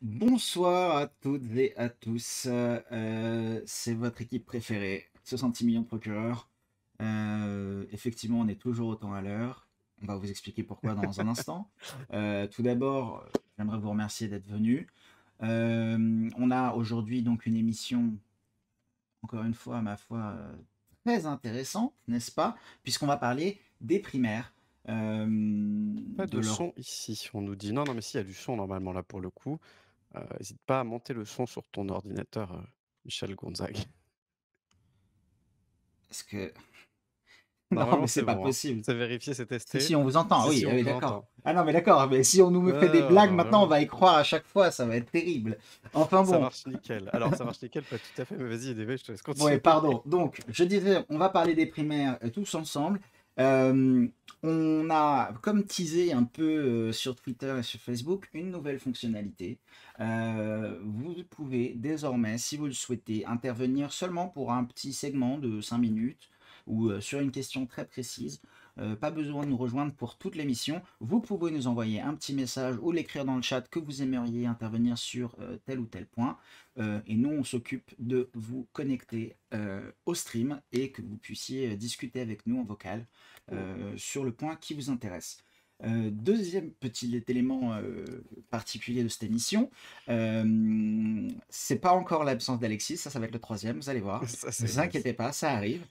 Bonsoir à toutes et à tous. C'est votre équipe préférée, 60 millions de procureurs. Effectivement, on est toujours autant à l'heure. On va vous expliquer pourquoi dans un instant. Tout d'abord, j'aimerais vous remercier d'être venu. On a aujourd'hui donc une émission, encore une fois, ma foi, très intéressante, n'est-ce pas? Puisqu'on va parler des primaires, Pas de de leur. son ici, on nous dit. Non, non, mais si, il y a du son normalement là pour le coup. Hésite pas à monter le son sur ton ordinateur, Michel Gonzague. Est-ce que. Non, Normalement, mais c'est c'est pas bon, hein. possible. C'est vérifié, c'est Si, testé. si, on vous entend, Si, oui, si, on oui, vous d'accord. entend. Ah non, mais d'accord, mais si on nous me fait des Non, blagues non, maintenant, on vraiment, va y croire à chaque fois, ça va être terrible. Enfin ça bon, marche nickel. Alors ça marche nickel, pas tout à fait, mais vas-y, DV, je te laisse ouais, continuer. pardon. Donc, je disais, on va parler des primaires tous ensemble. Euh, on a, comme teasé un peu sur Twitter et sur Facebook, une nouvelle fonctionnalité. Vous pouvez désormais, si vous le souhaitez, intervenir seulement pour un petit segment de 5 minutes ou sur une question très précise. Pas besoin de nous rejoindre pour toute l'émission. Vous pouvez nous envoyer un petit message ou l'écrire dans le chat que vous aimeriez intervenir sur tel ou tel point. Et nous, on s'occupe de vous connecter au stream et que vous puissiez discuter avec nous en vocal sur le point qui vous intéresse. Deuxième petit élément particulier de cette émission, c'est pas encore l'absence d'Alexis, ça va être le troisième, vous allez voir. Ça, Ne c'est vous yes. inquiétez pas, ça arrive.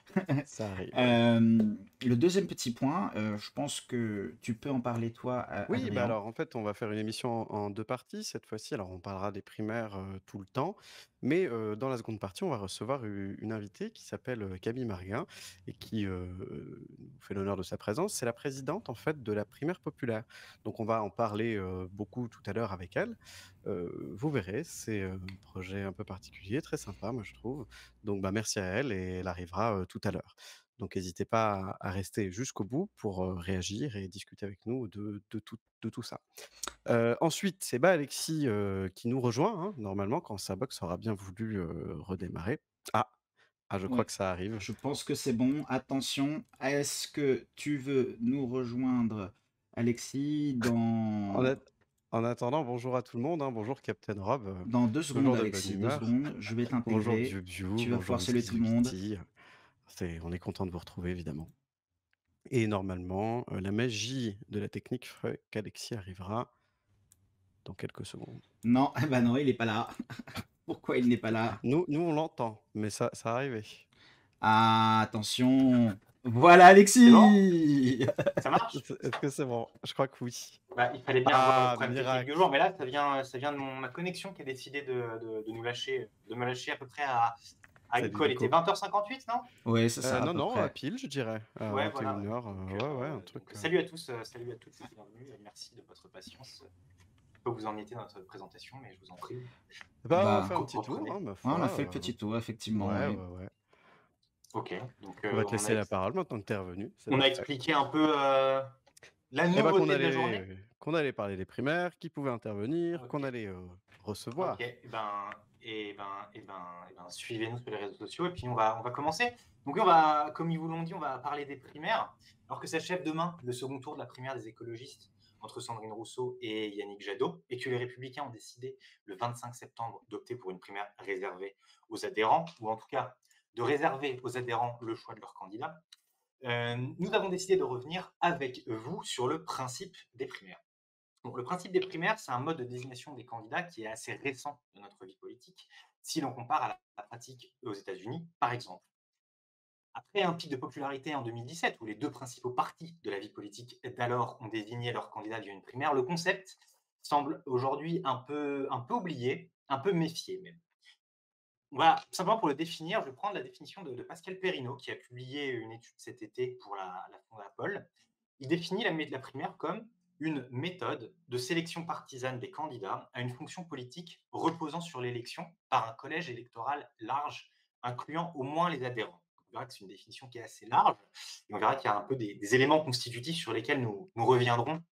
Ça arrive, ouais. Le deuxième petit point, je pense que tu peux en parler toi, Oui, bah, Adrien. alors, en fait, on va faire une émission en 2 parties cette fois-ci. Alors, on parlera des primaires, tout le temps, mais dans la seconde partie, on va recevoir une invitée qui s'appelle, Camille Marguin et qui, nous fait l'honneur de sa présence. C'est la présidente, en fait, de la primaire populaire. Donc on va en parler, beaucoup tout à l'heure avec elle. Vous verrez, c'est, un projet un peu particulier, très sympa, moi, je trouve. Donc bah, merci à elle et elle arrivera, tout à l'heure. Donc n'hésitez pas à rester jusqu'au bout pour, réagir et discuter avec nous de tout ça. Ensuite, c'est bah, Alexis, qui nous rejoint, hein, normalement quand sa box aura bien voulu, redémarrer. Ah! Ah, je crois Ouais, que ça arrive. je pense que c'est bon. Attention, est-ce que tu veux nous rejoindre, Alexis, En at en attendant, bonjour à tout le monde, hein. Bonjour Captain Rob, dans 2 secondes, toujours de bonne Alexis, deux humeur. secondes. Je vais Bonjour t'intégrer. Dieu Bio, Tu vas bonjour pouvoir saluer Whisky tout le the monde. Witty. On est content de vous retrouver évidemment et normalement, la magie de la technique ferait qu'Alexis arrivera dans quelques secondes. Non, eh ben non, il n'est pas là. Pourquoi il n'est pas là? Nous on l'entend, mais ça arrivait. Ah, attention. Voilà, C'est bon? Alexis. Ça marche? Est-ce que c'est bon? Je crois que oui. Bah, il fallait bien avoir le Ah, problème technique du miracle! jour, mais là, ça vient de ma connexion qui a décidé de nous lâcher, de me lâcher à peu près à une Salut colle. Il était Nico. 20h58, non? Oui, c'est ça, à Non, peu non, à près. pile, je dirais, à Ouais, voilà, ouais. 21:00, Donc, ouais, ouais, un truc, salut à tous, salut à toutes et bienvenue. Et merci de votre patience. Je peux vous embêter dans notre présentation, mais je vous en prie, bah, on fait Bah, un petit tour, reprenez. hein, ma ouais, on a foi, fait le petit tour, effectivement. ouais, Ouais. ouais, ouais. Ok, donc On va te laisser la parole maintenant que tu es revenu, c'est on a parfait. expliqué un peu la Et bah, nouveauté de la journée. qu'on allait parler des primaires, qui pouvait intervenir, qu'on Ok. allait, OK, recevoir. suivez-nous sur les réseaux sociaux et puis on va commencer. Donc on va, comme ils vous l'ont dit, on va parler des primaires, alors que s'achève demain le second tour de la primaire des écologistes entre Sandrine Rousseau et Yannick Jadot, et que les Républicains ont décidé le 25 septembre d'opter pour une primaire réservée aux adhérents, ou en tout cas de réserver aux adhérents le choix de leur candidat. Nous avons décidé de revenir avec vous sur le principe des primaires. Donc, le principe des primaires, c'est un mode de désignation des candidats qui est assez récent de notre vie politique, si l'on compare à la pratique aux États-Unis, par exemple. Après un pic de popularité en 2017, où les deux principaux partis de la vie politique d'alors ont désigné leurs candidats via une primaire, le concept semble aujourd'hui un peu oublié, un peu méfié même. Voilà, simplement pour le définir, je vais prendre la définition de Pascal Perrineau, qui a publié une étude cet été pour la Fondapol. Il définit la primaire comme une méthode de sélection partisane des candidats à une fonction politique reposant sur l'élection par un collège électoral large, incluant au moins les adhérents. On verra que c'est une définition qui est assez large, et on verra qu'il y a un peu des éléments constitutifs sur lesquels nous reviendrons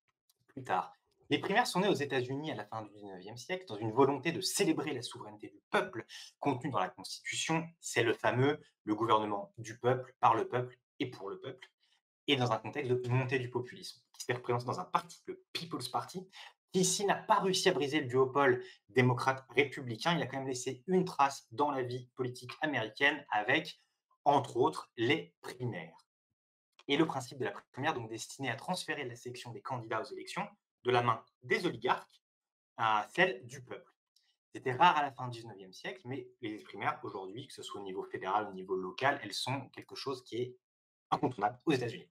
plus tard. Les primaires sont nées aux États-Unis à la fin du 19e siècle dans une volonté de célébrer la souveraineté du peuple contenue dans la Constitution. C'est le fameux le gouvernement du peuple, par le peuple et pour le peuple, et dans un contexte de montée du populisme, qui se fait représenter dans un parti, le People's Party, qui ici n'a pas réussi à briser le duopole démocrate-républicain. Il a quand même laissé une trace dans la vie politique américaine avec, entre autres, les primaires. Et le principe de la primaire, donc destiné à transférer la sélection des candidats aux élections de la main des oligarques à celle du peuple. C'était rare à la fin du 19e siècle, mais les primaires aujourd'hui, que ce soit au niveau fédéral ou au niveau local, elles sont quelque chose qui est incontournable aux États-Unis.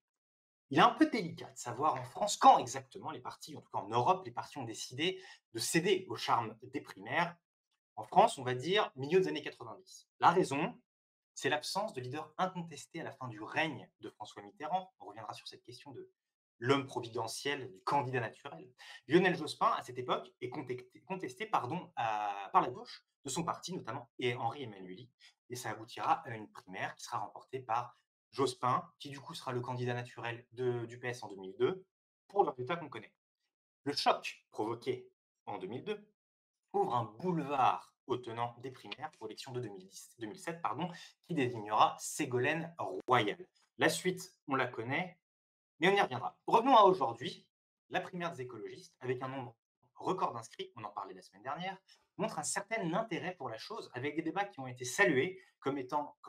Il est un peu délicat de savoir en France quand exactement les partis, en tout cas en Europe, les partis ont décidé de céder au charme des primaires. En France, on va dire milieu des années 90. La raison, c'est l'absence de leader incontesté à la fin du règne de François Mitterrand. On reviendra sur cette question de l'homme providentiel, du candidat naturel. Lionel Jospin, à cette époque, est contesté par la gauche de son parti, notamment, et Henri Emmanuelli. Et ça aboutira à une primaire qui sera remportée par Jospin, qui du coup sera le candidat naturel du PS en 2002, pour le résultat qu'on connaît. Le choc provoqué en 2002 ouvre un boulevard aux tenants des primaires pour l'élection de 2007, qui désignera Ségolène Royal. La suite, on la connaît, mais on y reviendra. Revenons à aujourd'hui. La primaire des écologistes, avec un nombre record d'inscrits, on en parlait la semaine dernière, montre un certain intérêt pour la chose, avec des débats qui ont été salués comme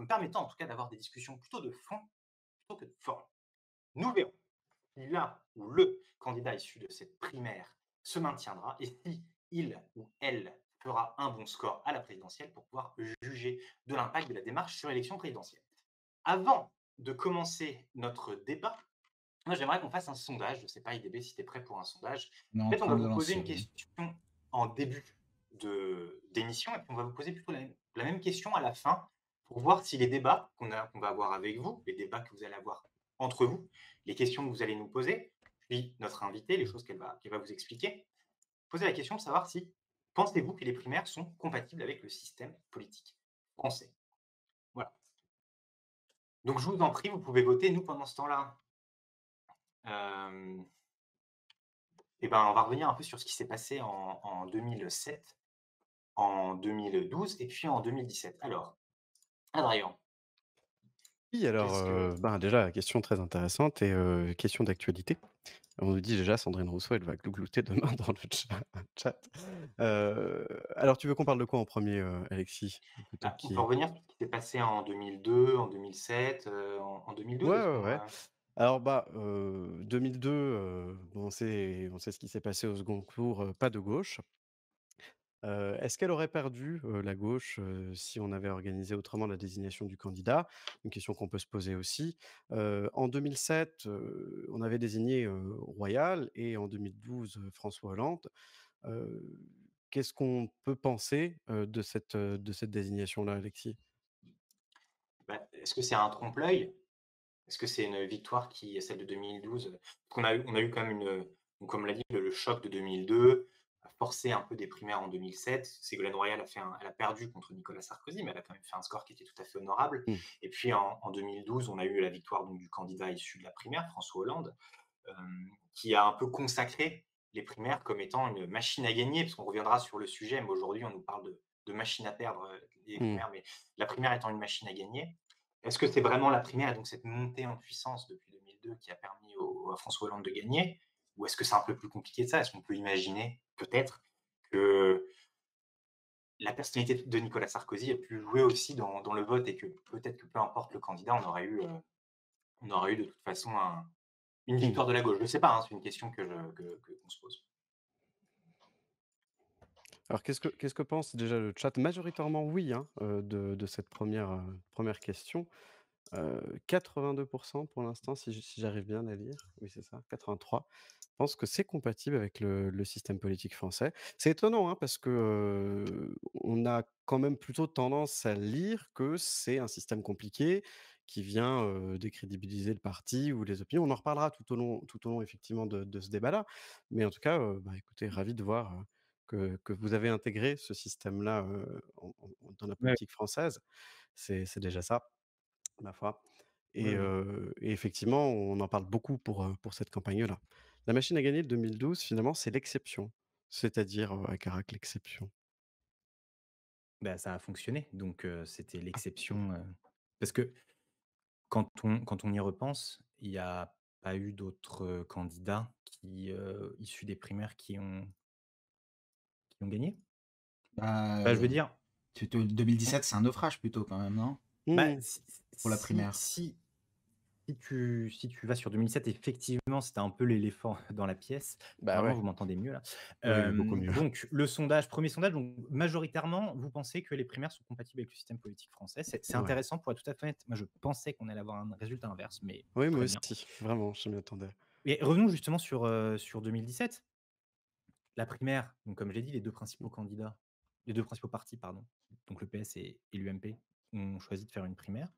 permettant en tout cas d'avoir des discussions plutôt de fond plutôt que de forme. Nous verrons si là où le candidat issu de cette primaire se maintiendra et si il ou elle fera un bon score à la présidentielle pour pouvoir juger de l'impact de la démarche sur l'élection présidentielle. Avant de commencer notre débat, moi j'aimerais qu'on fasse un sondage. Je ne sais pas, IDB, si tu es prêt pour un sondage. On est en Peut-être on train va de le vous poser une lancer, oui. question en début d'émission et puis on va vous poser plutôt la même question à la fin pour voir si les débats qu'on va avoir avec vous, les débats que vous allez avoir entre vous, les questions que vous allez nous poser, puis notre invité, les choses qu'elle va vous expliquer, poser la question de savoir si pensez-vous que les primaires sont compatibles avec le système politique français. Voilà. Donc je vous en prie, vous pouvez voter. Nous, pendant ce temps-là, et ben, on va revenir un peu sur ce qui s'est passé en 2007, en 2012 et puis en 2017. Alors, Adrien, Oui, alors, qu'est-ce que ben, déjà, question très intéressante et question d'actualité. On nous dit déjà Sandrine Rousseau, elle va glouglouter demain dans le chat. Alors tu veux qu'on parle de quoi en premier, Alexis? Plutôt on peut qui revenir sur ce qui s'est passé en 2002, en 2007, en 2012, Ouais, est-ce ouais, qu'on ouais. Alors, bah, 2002, bon, on sait ce qui s'est passé au second tour, pas de gauche. Est-ce qu'elle aurait perdu, la gauche, si on avait organisé autrement la désignation du candidat? Une question qu'on peut se poser aussi. En 2007, on avait désigné, Royal et en 2012, François Hollande. Heu, Qu'est-ce qu'on peut penser, de cette désignation-là, Alexis? est-ce que c'est un trompe-l'œil? Est-ce que c'est une victoire qui est celle de 2012? On a eu quand même donc comme l'a dit, le choc de 2002 a forcé un peu des primaires en 2007. Ségolène Royal elle a perdu contre Nicolas Sarkozy, mais elle a quand même fait un score qui était tout à fait honorable. Mmh. Et puis en 2012, on a eu la victoire donc, du candidat issu de la primaire, François Hollande, qui a un peu consacré les primaires comme étant une machine à gagner, parce qu'on reviendra sur le sujet, mais aujourd'hui on nous parle de machine à perdre, les Mmh. primaires, mais la primaire étant une machine à gagner. Est-ce que c'est vraiment la primaire et donc cette montée en puissance depuis 2002 qui a permis à François Hollande de gagner? Ou est-ce que c'est un peu plus compliqué de ça? Est-ce qu'on peut imaginer, peut-être, que la personnalité de Nicolas Sarkozy a pu jouer aussi dans le vote et que peut-être que peu importe le candidat, on aurait eu de toute façon une Mmh. victoire de la gauche? Je ne sais pas, hein, c'est une question qu'on se pose. Alors qu'est-ce que pense déjà le chat? Majoritairement oui, hein, de cette première question. 82 pour l'instant si j'arrive bien à lire. Oui, c'est ça, 83 pense que c'est compatible avec le système politique français. C'est étonnant, hein, parce que, on a quand même plutôt tendance à lire que c'est un système compliqué qui vient, décrédibiliser le parti ou les opinions. On en reparlera tout au long effectivement de ce débat-là. Mais en tout cas, bah, écoutez, ravi de voir, que vous avez intégré ce système-là, dans la Ouais, politique française. C'est déjà ça, ma foi. oui, Et oui. et effectivement, on en parle beaucoup pour cette campagne-là. La machine à gagner de 2012, finalement, c'est l'exception. C'est-à-dire, à Carac, l'exception. Bah, ça a fonctionné, donc c'était l'exception, parce que quand on y repense, il y a pas eu d'autres, candidats qui, issus des primaires qui ont qui ont gagné. Bah, Je veux dire, 2017, c'est un naufrage plutôt quand même, non? Mmh. Pour la si primaire. si si tu vas sur 2007, effectivement, c'était un peu l'éléphant dans la pièce. Bah, Normalement, ouais. vous m'entendez mieux là. Oui, beaucoup mieux. Donc le sondage, premier sondage, donc majoritairement, vous pensez que les primaires sont compatibles avec le système politique français. C'est Ouais. intéressant pour être tout à fait honnête. Moi, je pensais qu'on allait avoir un résultat inverse, mais Oui, moi très bien. aussi, vraiment, je m'y attendais. Et revenons justement sur 2017. La primaire, donc comme je l'ai dit, les 2 principaux partis, pardon, donc le PS et l'UMP, ont choisi de faire une primaire.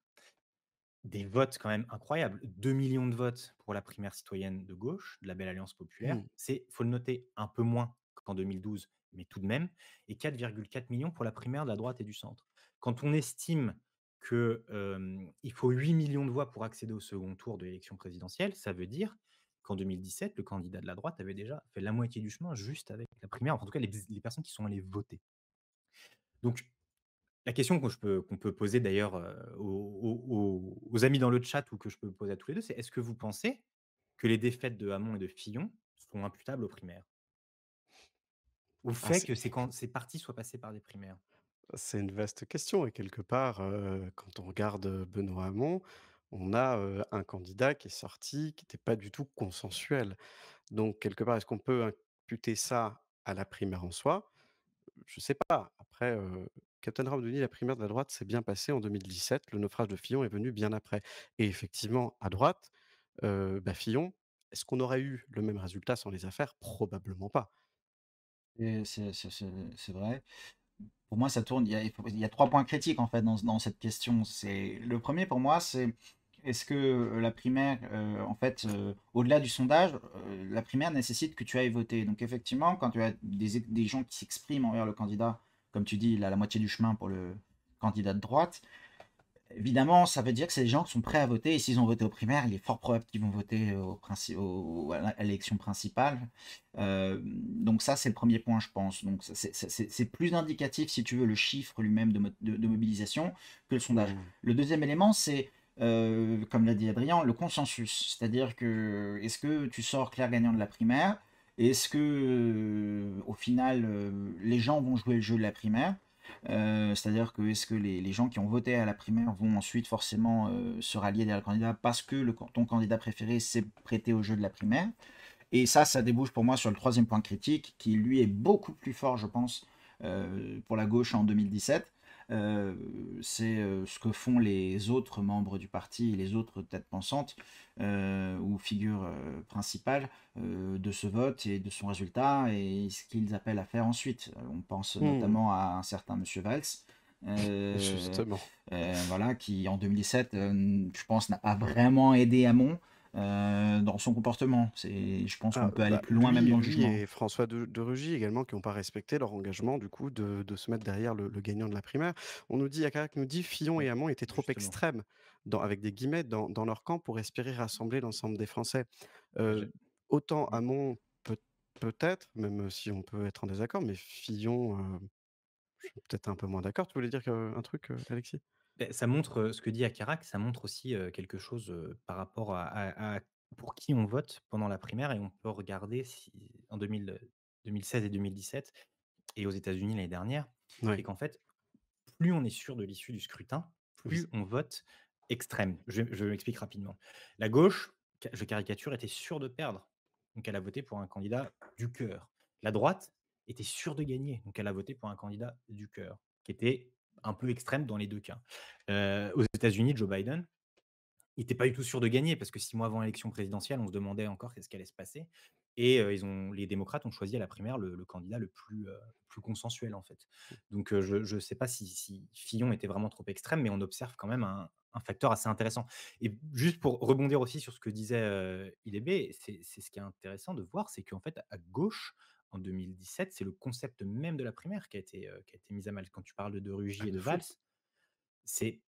Des votes quand même incroyables, 2 millions de votes pour la primaire citoyenne de gauche, de la Belle Alliance populaire. Mmh. C'est, faut le noter, un peu moins qu'en 2012, mais tout de même, et 4,4 millions pour la primaire de la droite et du centre. Quand on estime que, il faut 8 millions de voix pour accéder au second tour de l'élection présidentielle, ça veut dire qu'en 2017, le candidat de la droite avait déjà fait la moitié du chemin juste avec la primaire, enfin, en tout cas les personnes qui sont allées voter. Donc la question qu'on peut poser d'ailleurs, aux amis dans le chat ou que je peux poser à tous les 2, c'est: est-ce que vous pensez que les défaites de Hamon et de Fillon sont imputables aux primaires? Au Ah, fait que ces partis soient passés par des primaires? c'est une vaste question et quelque part, quand on regarde, Benoît Hamon, on a, un candidat qui est sorti, qui n'était pas du tout consensuel. Donc quelque part, est-ce qu'on peut imputer ça à la primaire en soi? Je sais pas. Après, Captain Rab nous dit: «La primaire de la droite s'est bien passée en 2017, le naufrage de Fillon est venu bien après» et effectivement, à droite, Fillon, est-ce qu'on aurait eu le même résultat sans les affaires? Probablement pas. Et c'est vrai. Pour moi, ça tourne. Il y a 3 points critiques en fait dans cette question. C'est le premier pour moi, c'est est-ce que la primaire, en fait, au-delà du sondage, la primaire nécessite que tu ailles voter. Donc effectivement, quand tu as des gens qui s'expriment envers le candidat, comme tu dis, il a la moitié du chemin pour le candidat de droite. Évidemment, ça veut dire que c'est des gens qui sont prêts à voter et s'ils ont voté aux primaires, il est fort probable qu'ils vont voter à l'élection principale. Donc ça, c'est le premier point, je pense. Donc c'est plus indicatif, si tu veux, le chiffre lui-même de mobilisation que le sondage. Mmh. Le deuxième élément, c'est, comme l'a dit Adrien, le consensus. C'est-à-dire que est-ce que tu sors clair gagnant de la primaire? Est-ce que, au final, les gens vont jouer le jeu de la primaire? C'est-à-dire que est-ce que les gens qui ont voté à la primaire vont ensuite forcément se rallier derrière le candidat parce que ton candidat préféré s'est prêté au jeu de la primaire? Et ça débouche pour moi sur le troisième point critique, qui lui est beaucoup plus fort, je pense, pour la gauche en 2017. Euh, c'est ce que font les autres membres du parti et les autres têtes pensantes ou figures principales de ce vote et de son résultat et ce qu'ils appellent à faire ensuite. On pense Mmh. notamment à un certain Monsieur Valls, euh, Justement. voilà, qui en 2017, je pense, n'a pas vraiment aidé Hamon dans son comportement. Je pense qu'on Ah, peut aller plus loin même lui dans le lui jugement. et François de Rugy également qui n'ont pas respecté leur engagement du coup de se mettre derrière le gagnant de la primaire. On nous dit Yakarak nous dit: «Fillon et Oui, Hamon étaient trop justement. extrêmes» dans avec des guillemets dans leur camp pour espérer rassembler l'ensemble des Français. Je Heu, Autant mmh. Hamon peut-être, même si on peut être en désaccord, mais Fillon, je suis peut-être un peu moins d'accord. Tu voulais dire, un truc, Alexis? Ça montre, ce que dit Akarac, ça montre aussi, quelque chose, par rapport à pour qui on vote pendant la primaire et on peut regarder si en 2016 et 2017 et aux États-Unis l'année dernière, c'est Ouais, qu'en fait, plus on est sûr de l'issue du scrutin, oui. plus on vote extrême. Je m'explique rapidement. La gauche, je caricature, était sûre de perdre, donc elle a voté pour un candidat du cœur. La droite était sûre de gagner, donc elle a voté pour un candidat du cœur, qui était un peu extrême dans les 2 cas. Aux États-Unis, Joe Biden, il était pas du tout sûr de gagner parce que 6 mois avant l'élection présidentielle, on se demandait encore qu'est-ce qui allait se passer et les démocrates ont choisi à la primaire le candidat le plus consensuel, en fait. Donc je sais pas si Fillon était vraiment trop extrême, mais on observe quand même un facteur assez intéressant et juste pour rebondir aussi sur ce que disait, IDB, c'est ce qui est intéressant de voir, c'est qu'en fait, à gauche, en 2017, c'est le concept même de la primaire qui a été mis à mal. Quand tu parles de Ah Rugy et de de fou. Valls, c'est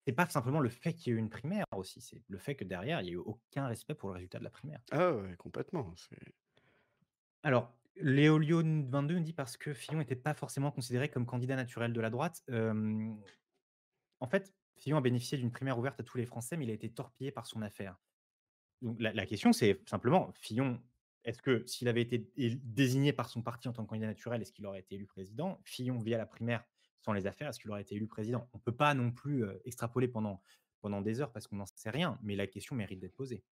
c'est pas simplement le fait qu'il y ait eu une primaire aussi, c'est le fait que derrière, il y a eu aucun respect pour le résultat de la primaire. Ah ouais, complètement, c'est Alors, Léolio22 nous dit parce que Fillon n'était pas forcément considéré comme candidat naturel de la droite. En fait, Fillon a bénéficié d'une primaire ouverte à tous les Français, mais il a été torpillé par son affaire. Donc la question, c'est simplement, Fillon est-ce que s'il avait été désigné par son parti en tant que candidat naturel, est-ce qu'il aurait été élu président? Fillon, via la primaire, sans les affaires, est-ce qu'il aurait été élu président? On ne peut pas non plus extrapoler pendant des heures parce qu'on n'en sait rien, mais la question mérite d'être posée.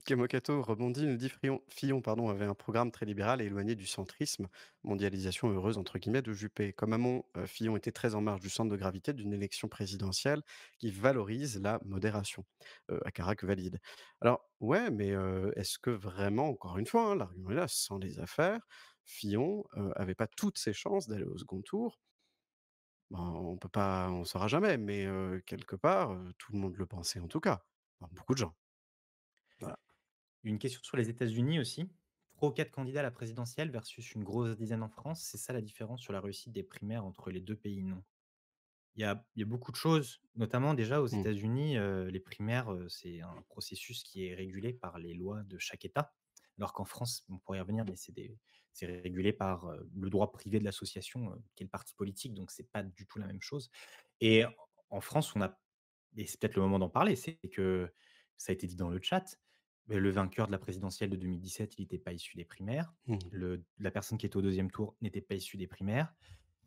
Kemokato rebondit, nous dit Fillon pardon, avait un programme très libéral et éloigné du centrisme, mondialisation heureuse entre guillemets de Juppé. Comme Hamon, Fillon était très en marge du centre de gravité d'une élection présidentielle qui valorise la modération, à Carac valide. Alors ouais, mais est-ce que vraiment, encore une fois, hein, l'argument est là, sans les affaires, Fillon avait pas toutes ses chances d'aller au second tour? Ben, on peut pas, on saura jamais, mais quelque part, tout le monde le pensait en tout cas. Enfin, beaucoup de gens. Voilà. Une question sur les États-Unis aussi. 3 ou 4 candidats à la présidentielle versus une grosse dizaine en France. C'est ça la différence sur la réussite des primaires entre les 2 pays, non? Il y a beaucoup de choses, notamment déjà aux Mmh. États-Unis, les primaires, c'est un processus qui est régulé par les lois de chaque État, alors qu'en France, on pourrait y revenir, mais c'est régulé par, le droit privé de l'association, qui est le parti politique, donc c'est pas du tout la même chose. Et en France, on a et c'est peut-être le moment d'en parler, c'est que ça a été dit dans le chat, le vainqueur de la présidentielle de 2017, il n'était pas issu des primaires. Mmh. La personne qui était au 2e tour n'était pas issue des primaires.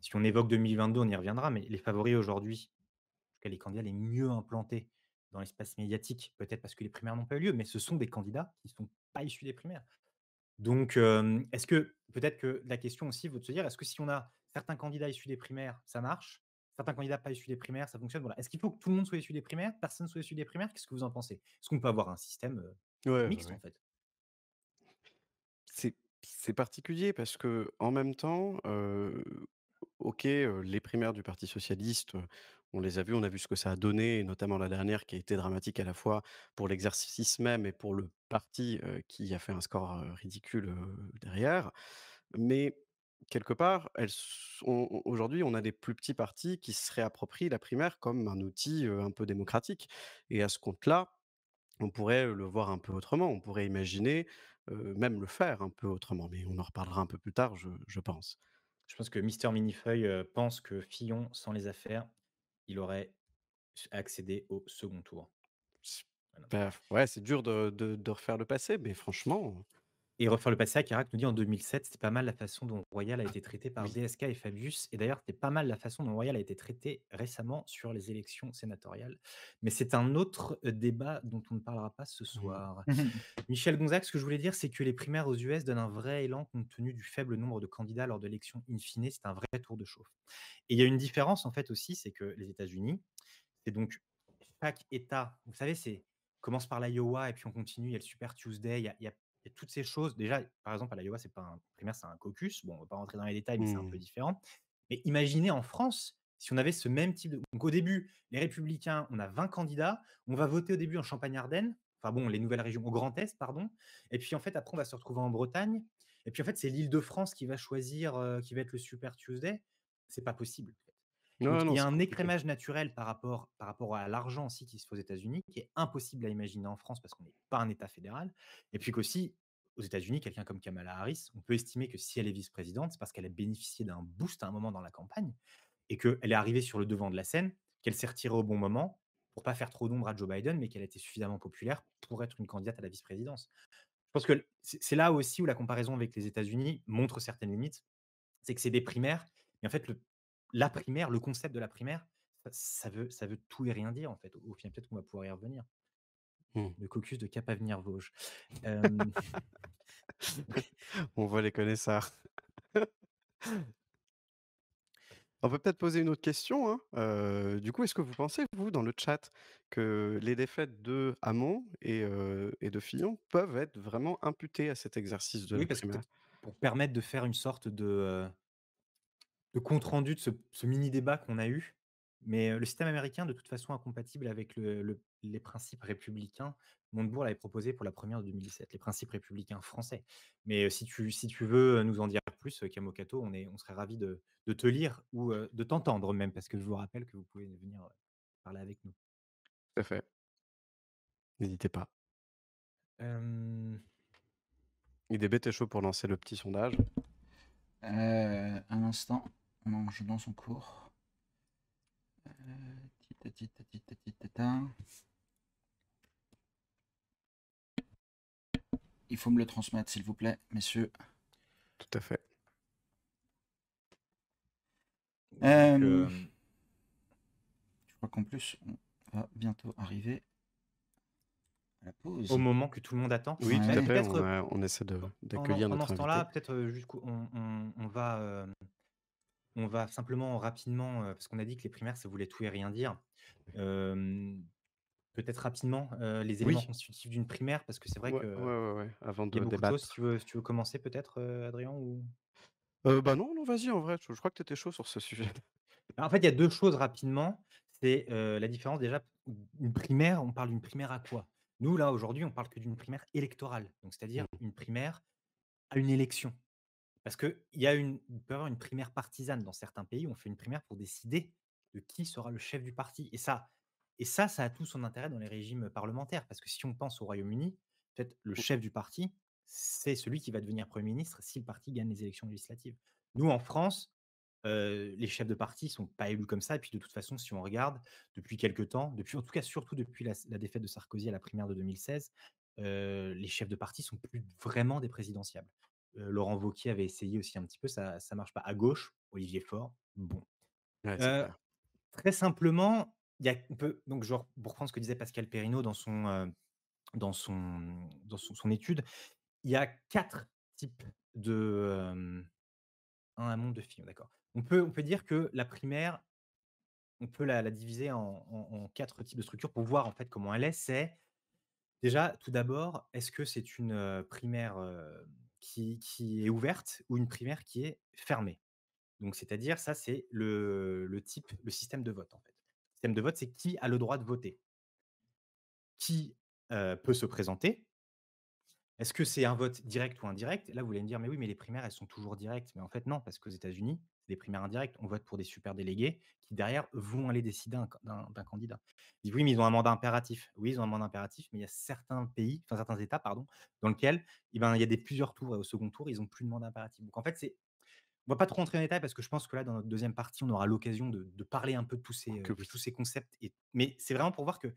Si on évoque 2022, on y reviendra, mais les favoris aujourd'hui, en tout cas les candidats les mieux implantés dans l'espace médiatique, peut-être parce que les primaires n'ont pas eu lieu, mais ce sont des candidats qui ne sont pas issus des primaires. Donc, est-ce que peut-être que la question aussi vaut de se dire, est-ce que si on a certains candidats issus des primaires, ça marche? Certains candidats pas issus des primaires, ça fonctionne? Voilà. Est-ce qu'il faut que tout le monde soit issu des primaires? Personne soit issu des primaires? Qu'est-ce que vous en pensez? Est-ce qu'on peut avoir un système, Ouais, ouais, mixte, ouais. en fait? C'est particulier parce que en même temps, OK, les primaires du Parti socialiste, on les a vues, on a vu ce que ça a donné et notamment la dernière qui a été dramatique à la fois pour l'exercice même et pour le parti, qui a fait un score, ridicule, derrière. Mais quelque part, elles sont aujourd'hui, on a des plus petits partis qui se réapproprient la primaire comme un outil, un peu démocratique et à ce compte-là, on pourrait, le voir un peu autrement. On pourrait imaginer, même le faire un peu autrement, mais on en reparlera un peu plus tard, je pense. Je pense que Mister Millefeuille, pense que Fillon, sans les affaires, il aurait accédé au second tour. S Voilà. Bah, ouais, c'est dur de refaire le passé, mais franchement, Et refaire le passé à Chirac nous dit en 2007, c'était pas mal la façon dont Royal a été traité par oui. DSK et Fabius. Et d'ailleurs, c'était pas mal la façon dont Royal a été traité récemment sur les élections sénatoriales. Mais c'est un autre débat dont on ne parlera pas ce Mmh. soir. Michel Gonzague, ce que je voulais dire, c'est que les primaires aux US donnent un vrai élan compte tenu du faible nombre de candidats lors de l'élection in fine. C'est un vrai tour de chauffe. Et il y a une différence en fait aussi, c'est que les États-Unis, c'est donc chaque État, vous savez, c'est commence par l'Iowa et puis on continue, il y a le Super Tuesday, il y a toutes ces choses. Déjà, par exemple, à l'Iowa, c'est pas un primaire, c'est un caucus. Bon, on va pas rentrer dans les détails, mais c'est un peu Mmh. différent. Mais imaginez en France, si on avait ce même type de donc au début, les Républicains, on a 20 candidats, on va voter au début en Champagne-Ardenne, enfin bon, les nouvelles régions, au Grand Est, pardon. Et puis en fait, après, on va se retrouver en Bretagne. Et puis en fait, c'est l'Île-de-France qui va choisir, qui va être le Super Tuesday. C'est pas possible. Donc Non, il non, y a c'est un compliqué. écrémage naturel par rapport à l'argent aussi qui se fait aux États-Unis, qui est impossible à imaginer en France parce qu'on n'est pas un État fédéral. Et puis qu'aussi, aux États-Unis, quelqu'un comme Kamala Harris, on peut estimer que si elle est vice-présidente, c'est parce qu'elle a bénéficié d'un boost à un moment dans la campagne et qu'elle est arrivée sur le devant de la scène, qu'elle s'est retirée au bon moment pour pas faire trop d'ombre à Joe Biden, mais qu'elle a été suffisamment populaire pour être une candidate à la vice-présidence. Je pense que c'est là aussi où la comparaison avec les États-Unis montre certaines limites, c'est que c'est des primaires, mais en fait, la primaire, le concept de la primaire, ça veut tout et rien dire, en fait. Au final, peut-être qu'on va pouvoir y revenir. Mmh. Le caucus de Cap Avenir Vosges. Hem, On voit les connaisseurs. On peut peut-être poser une autre question, hein. Du coup, est-ce que vous pensez, vous, dans le chat, que les défaites de Hamon et de Fillon peuvent être vraiment imputées à cet exercice de oui, la parce que primaire? peut-être pour permettre de faire une sorte de compte rendu de ce mini débat qu'on a eu. Mais, le système américain, de toute façon, incompatible avec les principes républicains. Montebourg l'avait proposé pour la première de 2017, les principes républicains français. Mais, si tu veux, nous en dire plus, Camocato, on serait ravis de te lire ou, de t'entendre même, parce que je vous rappelle que vous pouvez venir, parler avec nous. Tout à fait. N'hésitez pas. Hem, IDB, tu chaud pour lancer le petit sondage? Un instant. Non, je lance en cours. Tita, tita, tita, tita. Il faut me le transmettre, s'il vous plaît, messieurs. Tout à fait. Donc, Je crois qu'en plus, on va bientôt arriver à la au pause. moment que tout le monde attend. Oui, tout à Ouais. fait. Peut-être On essaie pendant d'accueillir pendant notre ce temps-là, invité. peut-être, jusqu'au on va simplement rapidement, parce qu'on a dit que les primaires, ça voulait tout et rien dire. Hem, Peut-être rapidement, les éléments Oui, constitutifs d'une primaire, parce que c'est vrai ouais, qu'il ouais, ouais, ouais, avant y a de beaucoup de choses. débattre. Si tu veux commencer peut-être, Adrien ou? Bah non, non, vas-y, en vrai, je crois que tu étais chaud sur ce sujet. En fait, il y a 2 choses rapidement. C'est, la différence déjà, une primaire, on parle d'une primaire à quoi? Nous, là, aujourd'hui, on parle que d'une primaire électorale, donc c'est-à-dire Mmh. une primaire à une élection. Parce il peut y avoir une primaire partisane dans certains pays, on fait une primaire pour décider de qui sera le chef du parti ça a tout son intérêt dans les régimes parlementaires. Parce que si on pense au Royaume-Uni, peut-être le chef du parti, c'est celui qui va devenir Premier ministre si le parti gagne les élections législatives. Nous, en France, les chefs de parti sont pas élus comme ça et puis de toute façon, si on regarde depuis quelque temps, depuis en tout cas surtout depuis la défaite de Sarkozy à la primaire de 2016, les chefs de parti sont plus vraiment des présidentiables. Laurent Wauquiez avait essayé aussi un petit peu, ça marche pas. À gauche, Olivier Faure, bon. Ouais, c'est Heu, clair. Très simplement, il y a on peut donc genre pour reprendre ce que disait Pascal Perrineau dans son étude, il y a 4 types de, un monde de filles, d'accord. On peut dire que la primaire, on peut la diviser en 4 types de structures pour voir en fait comment elle est. C'est déjà, tout d'abord, est-ce que c'est une, primaire, qui est ouverte ou une primaire qui est fermée? Donc c'est-à-dire ça, c'est le système de vote, en fait. Le système de vote, c'est qui a le droit de voter? Qui, peut se présenter? Est-ce que c'est un vote direct ou indirect? Là, vous allez me dire: «Mais oui, mais les primaires, elles sont toujours directes». Mais en fait, non, parce qu'aux États-Unis, c'est des primaires indirectes. On vote pour des super délégués qui, derrière, vont aller décider d'un candidat. Ils disent: «Oui, mais ils ont un mandat impératif». Oui, ils ont un mandat impératif, mais il y a certains pays, enfin certains États, pardon, dans lesquels, eh ben, il y a des plusieurs tours et au second tour, ils ont plus de mandat impératif. Donc en fait, on va pas trop rentrer dans les détails parce que je pense que là, dans notre deuxième partie, on aura l'occasion de parler un peu Oh que de oui. tous ces concepts mais c'est vraiment pour voir que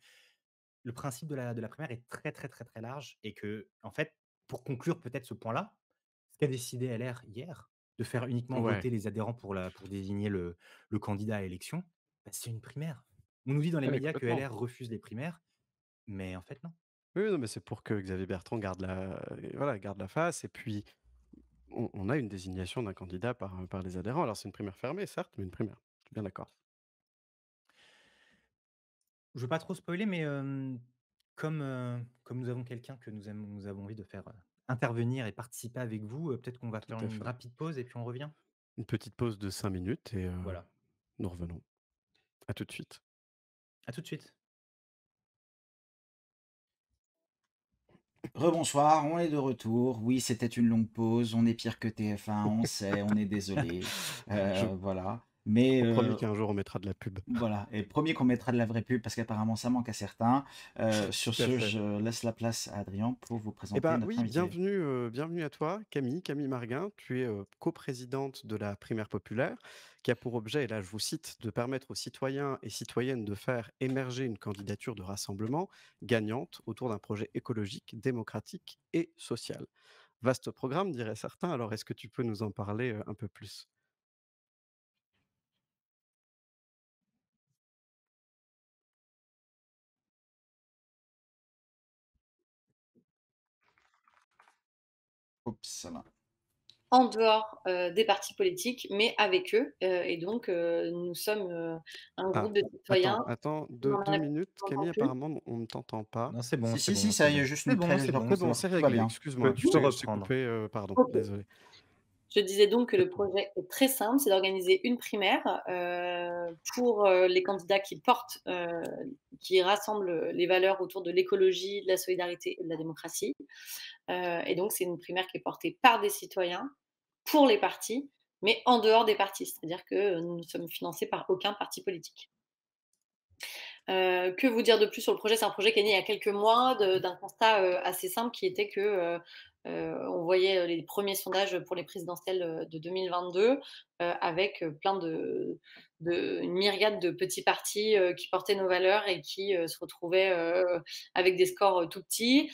le principe de la primaire est très, très, très, très large et que en fait, pour conclure peut-être ce point-là, ce qu'a décidé LR hier, de faire uniquement Ouais. voter les adhérents pour désigner le candidat à l'élection, bah, c'est une primaire. On nous dit dans les Ouais, médias que complètement. LR refuse les primaires, mais en fait non. Oui, oui, non, mais c'est pour que Xavier Bertrand garde la face et puis on a une désignation d'un candidat par les adhérents. Alors c'est une primaire fermée, certes, mais une primaire. Je suis bien d'accord. Je veux pas trop spoiler, mais comme nous avons quelqu'un que nous avons envie de faire, intervenir et participer avec vous, peut-être qu'on va Tout faire à une fait. rapide pause et puis on revient? Une petite pause de 5 minutes et Voilà. nous revenons. À tout de suite. À tout de suite. Rebonsoir, on est de retour. Oui, c'était une longue pause. On est pire que TF1, on sait, on est désolé. Je Voilà. Mais promis qu'un jour on mettra de la pub. voilà. Et promis qu'on mettra de la vraie pub parce qu'apparemment ça manque à certains. Sur Tout à ce, fait. je laisse la place à Adrien pour vous Eh présenter ben notre oui, invité. bienvenue à toi, Camille Marguin. Tu es coprésidente de la Primaire populaire, qui a pour objet, et là je vous cite, de permettre aux citoyens et citoyennes de faire émerger une candidature de rassemblement gagnante autour d'un projet écologique, démocratique et social. Vaste programme, diraient certains. Alors est-ce que tu peux nous en parler un peu plus? Oups, ça va. En dehors, des partis politiques, mais avec eux, et donc nous sommes, un Ah, groupe de citoyens. attends, Non, deux minutes. on Camille, m'entend plus? apparemment, on ne t'entend pas. Non, c'est bon, Si, c'est si, bon, si, c'est ça y est, bon. juste C'est une bon, très c'est légère bon, C'est coupure. bon, c'est c'est Tout va réglé. bien. Excuse-moi, tu peux je t'ai reprendre. coupé, pardon, OK. désolé. Je disais donc que le projet est très simple, c'est d'organiser une primaire, pour, les candidats qui rassemblent les valeurs autour de l'écologie, de la solidarité et de la démocratie. Et donc c'est une primaire qui est portée par des citoyens, pour les partis, mais en dehors des partis. C'est-à-dire que nous ne sommes financés par aucun parti politique. Que vous dire de plus sur le projet? C'est un projet qui est né il y a quelques mois d'un constat, assez simple qui était que, on voyait les premiers sondages pour les présidentielles de 2022 avec plein une myriade de petits partis qui portaient nos valeurs et qui se retrouvaient avec des scores tout petits.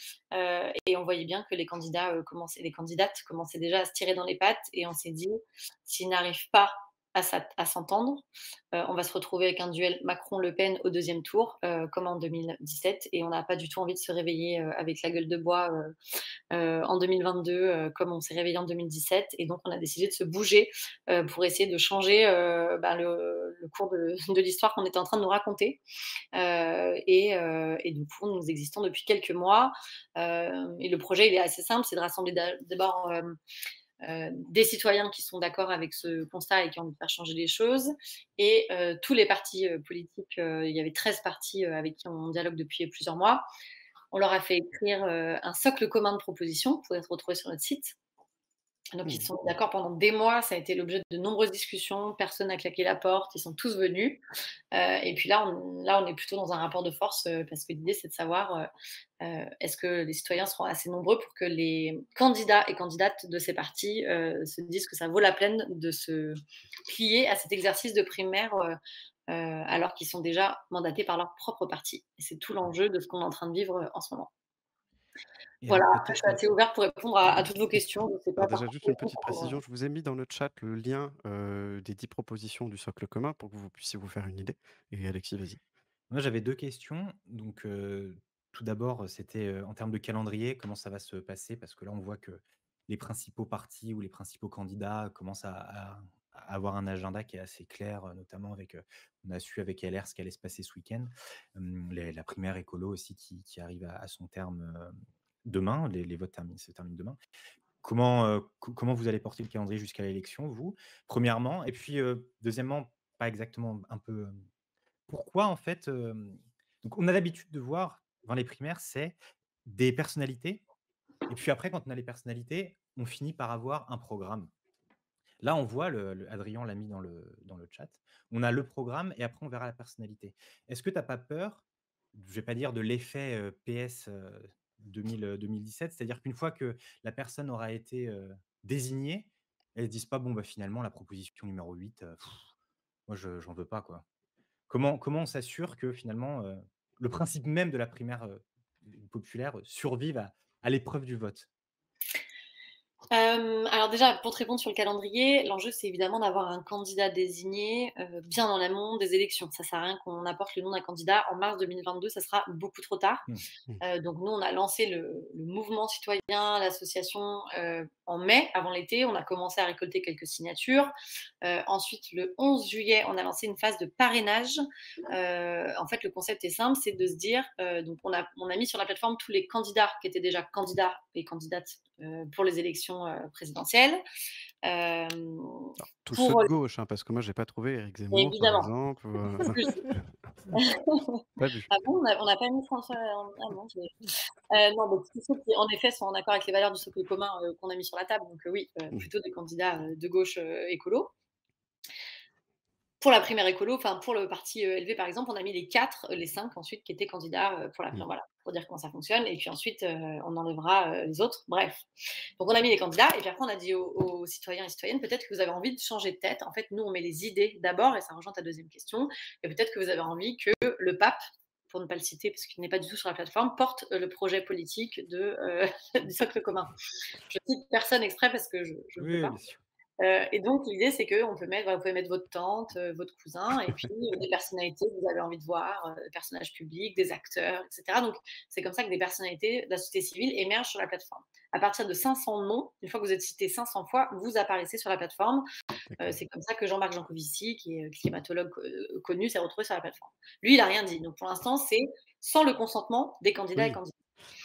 Et on voyait bien que les candidates commençaient déjà à se tirer dans les pattes. Et on s'est dit, s'ils n'arrivent pas à s'entendre, on va se retrouver avec un duel Macron-Le Pen au deuxième tour, comme en 2017. Et on n'a pas du tout envie de se réveiller avec la gueule de bois en 2022, comme on s'est réveillé en 2017. Et donc, on a décidé de se bouger pour essayer de changer le cours de l'histoire qu'on était en train de nous raconter. Et du coup, nous existons depuis quelques mois. Et le projet, il est assez simple, c'est de rassembler d'abord des citoyens qui sont d'accord avec ce constat et qui ont envie de faire changer les choses, et tous les partis politiques. Il y avait 13 partis avec qui on dialogue depuis plusieurs mois. On leur a fait écrire un socle commun de propositions, vous pouvez se retrouver sur notre site. Donc, ils sont d'accord pendant des mois, ça a été l'objet de nombreuses discussions, personne n'a claqué la porte, ils sont tous venus. Et puis là, on est plutôt dans un rapport de force, parce que l'idée, c'est de savoir est-ce que les citoyens seront assez nombreux pour que les candidats et candidates de ces partis se disent que ça vaut la peine de se plier à cet exercice de primaire alors qu'ils sont déjà mandatés par leur propre parti. Et c'est tout l'enjeu de ce qu'on est en train de vivre en ce moment. Et Voilà, alors après, je suis peut-être, assez ouverte pour répondre à toutes vos questions. Je sais pas Alors par déjà, contre juste une petite répondre. précision, je vous ai mis dans le chat le lien des 10 propositions du socle commun pour que vous puissiez vous faire une idée. Et Alexis, vas-y. moi, j'avais 2 questions. Donc, tout d'abord, c'était, en termes de calendrier, comment ça va se passer? Parce que là, on voit que les principaux partis ou les principaux candidats commencent à avoir un agenda qui est assez clair, notamment avec, on a su avec LR ce qui allait se passer ce week-end. La primaire écolo aussi qui arrive à son terme, demain. Les votes se terminent demain. Comment vous allez porter le calendrier jusqu'à l'élection, vous? Premièrement, et puis, deuxièmement, pas exactement, un peu, pourquoi en fait, donc on a l'habitude de voir dans les primaires, c'est des personnalités, et puis après quand on a les personnalités, on finit par avoir un programme. Là, on voit Adrien l'a mis dans le chat, on a le programme et après on verra la personnalité. Est-ce que tu as pas peur, je vais pas dire de l'effet, PS, 2017, c'est-à-dire qu'une fois que la personne aura été, désignée, elles se disent pas: «Bon, bah, finalement la proposition numéro 8, moi j'en veux pas, quoi». Comment on s'assure que finalement, le principe même de la primaire, populaire, survive à l'épreuve du vote? Alors déjà, pour te répondre sur le calendrier, l'enjeu, c'est évidemment d'avoir un candidat désigné, bien en amont des élections. Ça sert à rien qu'on apporte le nom d'un candidat en mars 2022, ça sera beaucoup trop tard. Mmh. Donc nous, on a lancé le mouvement citoyen, l'association, en mai, avant l'été. On a commencé à récolter quelques signatures. Ensuite, le 11 juillet, on a lancé une phase de parrainage. En fait, le concept est simple, c'est de se dire, donc on a mis sur la plateforme tous les candidats qui étaient déjà candidats et candidates pour les élections présidentielles. Euh, Alors, tous ceux pour de gauche, hein, parce que moi, j'ai pas trouvé Éric Zemmour, par évidemment. exemple. C'est ce que je Pas vu. Ah bon, on n'a pas mis François. Ah non, non, donc tous ceux qui, en effet, sont en accord avec les valeurs du socle commun qu'on a mis sur la table. Donc oui, plutôt des candidats de gauche écolo. Pour la primaire écolo, enfin pour le parti LV par exemple, on a mis les 4, les 5 ensuite qui étaient candidats pour la primaire. Voilà, pour dire comment ça fonctionne. Et puis ensuite, on enlèvera les autres. Bref. Donc on a mis les candidats et puis après on a dit aux citoyens et citoyennes, peut-être que vous avez envie de changer de tête. En fait, nous on met les idées d'abord et ça rejoint ta deuxième question. Et peut-être que vous avez envie que le pape, pour ne pas le citer parce qu'il n'est pas du tout sur la plateforme, porte le projet politique du socle commun. Je cite personne exprès parce que je ne peux Oui, pas. bien sûr. Et donc l'idée, c'est qu'on peut mettre, vous pouvez mettre votre tante, votre cousin, et puis des personnalités que vous avez envie de voir, des personnages publics, des acteurs, etc. Donc c'est comme ça que des personnalités de la société civile émergent sur la plateforme. À partir de 500 noms, une fois que vous êtes cité 500 fois, vous apparaissez sur la plateforme. C'est comme ça que Jean-Marc Jancovici, qui est climatologue connu, s'est retrouvé sur la plateforme. Lui, il n'a rien dit. Donc pour l'instant, c'est sans le consentement des candidats et Oui. candidates.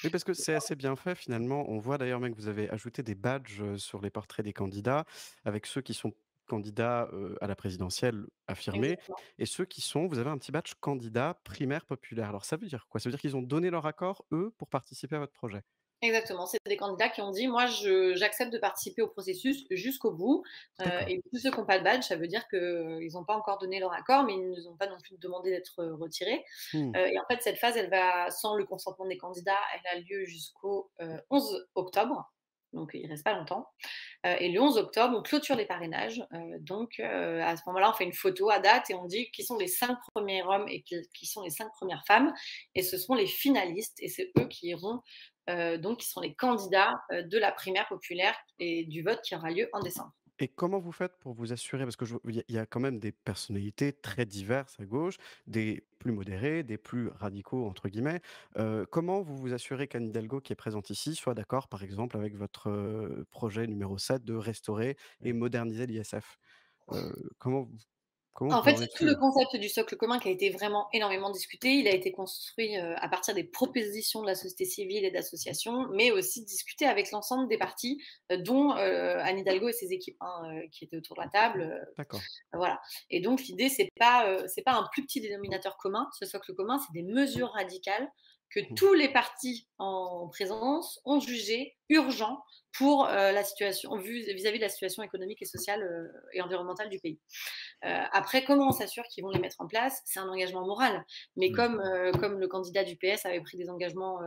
Oui, parce que c'est assez bien fait finalement. On voit d'ailleurs même que vous avez ajouté des badges sur les portraits des candidats, avec ceux qui sont candidats à la présidentielle affirmés, Exactement. et ceux qui sont, vous avez un petit badge candidat primaire populaire. Alors ça veut dire quoi? Ça veut dire qu'ils ont donné leur accord, eux, pour participer à votre projet? Exactement, c'est des candidats qui ont dit: «Moi, j'accepte de participer au processus jusqu'au bout», D'accord. et tous ceux qui ont pas de badge, ça veut dire qu'ils n'ont pas encore donné leur accord, mais ils nous ont pas non plus demandé d'être retirés. Hmm. Et en fait, cette phase, elle va sans le consentement des candidats, elle a lieu jusqu'au 11 octobre. donc il ne reste pas longtemps. Et le 11 octobre, on clôture les parrainages. Donc, à ce moment-là, on fait une photo à date et on dit qui sont les 5 premiers hommes et qui sont les 5 premières femmes. Et ce seront les finalistes et c'est eux qui iront, donc qui seront les candidats de la primaire populaire et du vote qui aura lieu en décembre. Et comment vous faites pour vous assurer parce que il y a quand même des personnalités très diverses à gauche, des plus modérés, des plus «radicaux» entre guillemets. Comment vous vous assurez qu'Anne Hidalgo qui est présente ici soit d'accord, par exemple, avec votre, projet numéro 7 de restaurer et moderniser l'ISF? Comment vous En fait, en c'est êtes tout le sûr? concept du socle commun qui a été vraiment énormément discuté. Il a été construit, à partir des propositions de la société civile et d'associations, mais aussi discuté avec l'ensemble des partis, dont, Anne Hidalgo et ses équipes, hein, qui étaient autour de la table, D'accord. voilà. Et donc l'idée, c'est pas un plus petit dénominateur commun, ce socle commun, c'est des mesures radicales que Mmh. tous les partis en présence ont jugé urgent pour, la situation vis-à-vis de la situation économique et sociale, et environnementale du pays. Après, comment on s'assure qu'ils vont les mettre en place? C'est un engagement moral. Mais comme le candidat du PS avait pris des engagements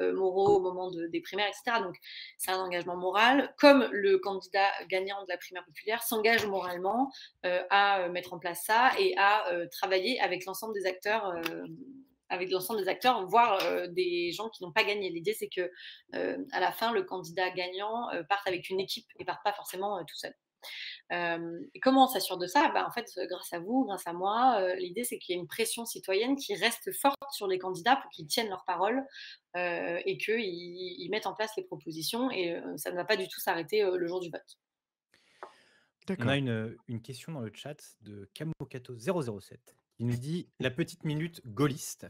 moraux au moment des primaires, etc. Donc, c'est un engagement moral. Comme le candidat gagnant de la primaire populaire s'engage moralement à mettre en place ça et à travailler avec l'ensemble des acteurs, voire des gens qui n'ont pas gagné. L'idée, c'est que à la fin, le candidat gagnant parte avec une équipe et parte pas forcément tout seul. Et comment on s'assure de ça? Bah, en fait, grâce à vous, grâce à moi, l'idée, c'est qu'il y ait une pression citoyenne qui reste forte sur les candidats pour qu'ils tiennent leur parole, et qu'ils mettent en place les propositions et ça ne va pas du tout s'arrêter, le jour du vote. On a D'accord. une question dans le chat de Camocato007 qui nous dit: «La petite minute gaulliste,